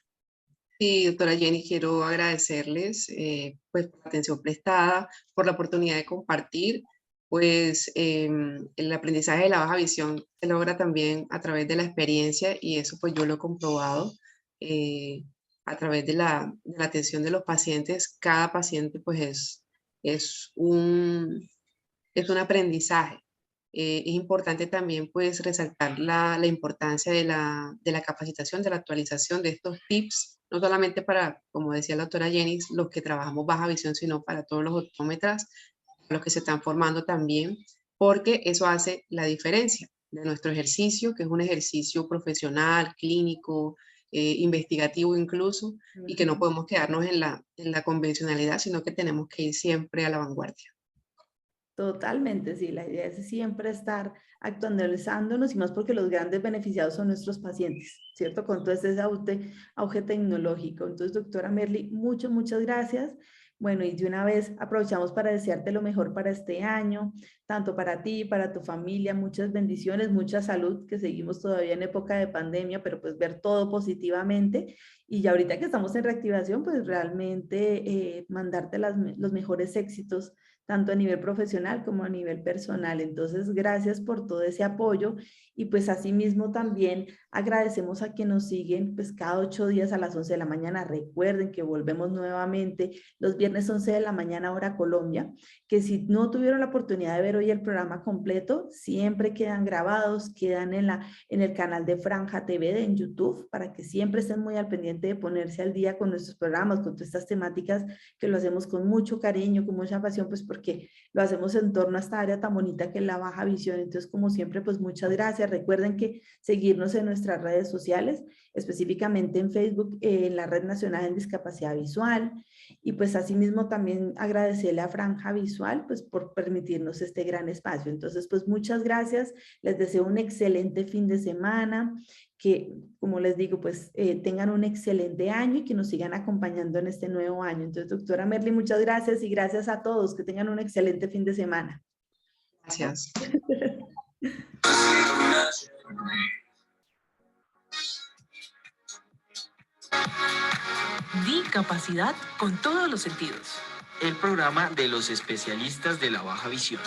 [SPEAKER 4] Sí, doctora Jenny, quiero agradecerles pues, por la atención prestada, por la oportunidad de compartir, pues el aprendizaje de la baja visión se logra también a través de la experiencia y eso pues yo lo he comprobado a través de la atención de los pacientes. Cada paciente pues es es un aprendizaje. Es importante también pues resaltar la importancia de de la capacitación, de la actualización de estos tips, no solamente para, como decía la doctora Jenny, los que trabajamos baja visión, sino para todos los optómetras, los que se están formando también, porque eso hace la diferencia de nuestro ejercicio, que es un ejercicio profesional, clínico, investigativo incluso, y que no podemos quedarnos en en la convencionalidad, sino que tenemos que ir siempre a la vanguardia.
[SPEAKER 3] Totalmente, sí, la idea es siempre estar actualizándonos y más porque los grandes beneficiados son nuestros pacientes, ¿cierto? Con todo ese auge tecnológico. Entonces, doctora Merly, muchas gracias. Bueno, y de una vez aprovechamos para desearte lo mejor para este año, tanto para ti, para tu familia, muchas bendiciones, mucha salud, que seguimos todavía en época de pandemia, pero pues ver todo positivamente. Y ya ahorita que estamos en reactivación, pues realmente mandarte los mejores éxitos tanto a nivel profesional como a nivel personal. Entonces, gracias por todo ese apoyo y pues asimismo también agradecemos a quienes nos siguen pues cada 8 días a las 11 de la mañana. Recuerden que volvemos nuevamente los viernes 11 de la mañana hora Colombia, que si no tuvieron la oportunidad de ver hoy el programa completo, siempre quedan grabados, quedan en el canal de Franja TV en YouTube, para que siempre estén muy al pendiente de ponerse al día con nuestros programas, con todas estas temáticas que lo hacemos con mucho cariño, con mucha pasión, pues porque lo hacemos en torno a esta área tan bonita que es la baja visión. Entonces, como siempre, pues muchas gracias. Recuerden que seguirnos en nuestras redes sociales, específicamente en Facebook, en la Red Nacional en Discapacidad Visual, y pues asimismo también agradecerle a Franja Visual pues por permitirnos este gran espacio. Entonces, pues muchas gracias, les deseo un excelente fin de semana, que como les digo, pues tengan un excelente año y que nos sigan acompañando en este nuevo año. Entonces, doctora Merly, muchas gracias y gracias a todos, que tengan un excelente fin de semana.
[SPEAKER 4] Gracias.
[SPEAKER 1] Discapacidad con todos los sentidos.
[SPEAKER 2] El programa de los especialistas de la baja visión.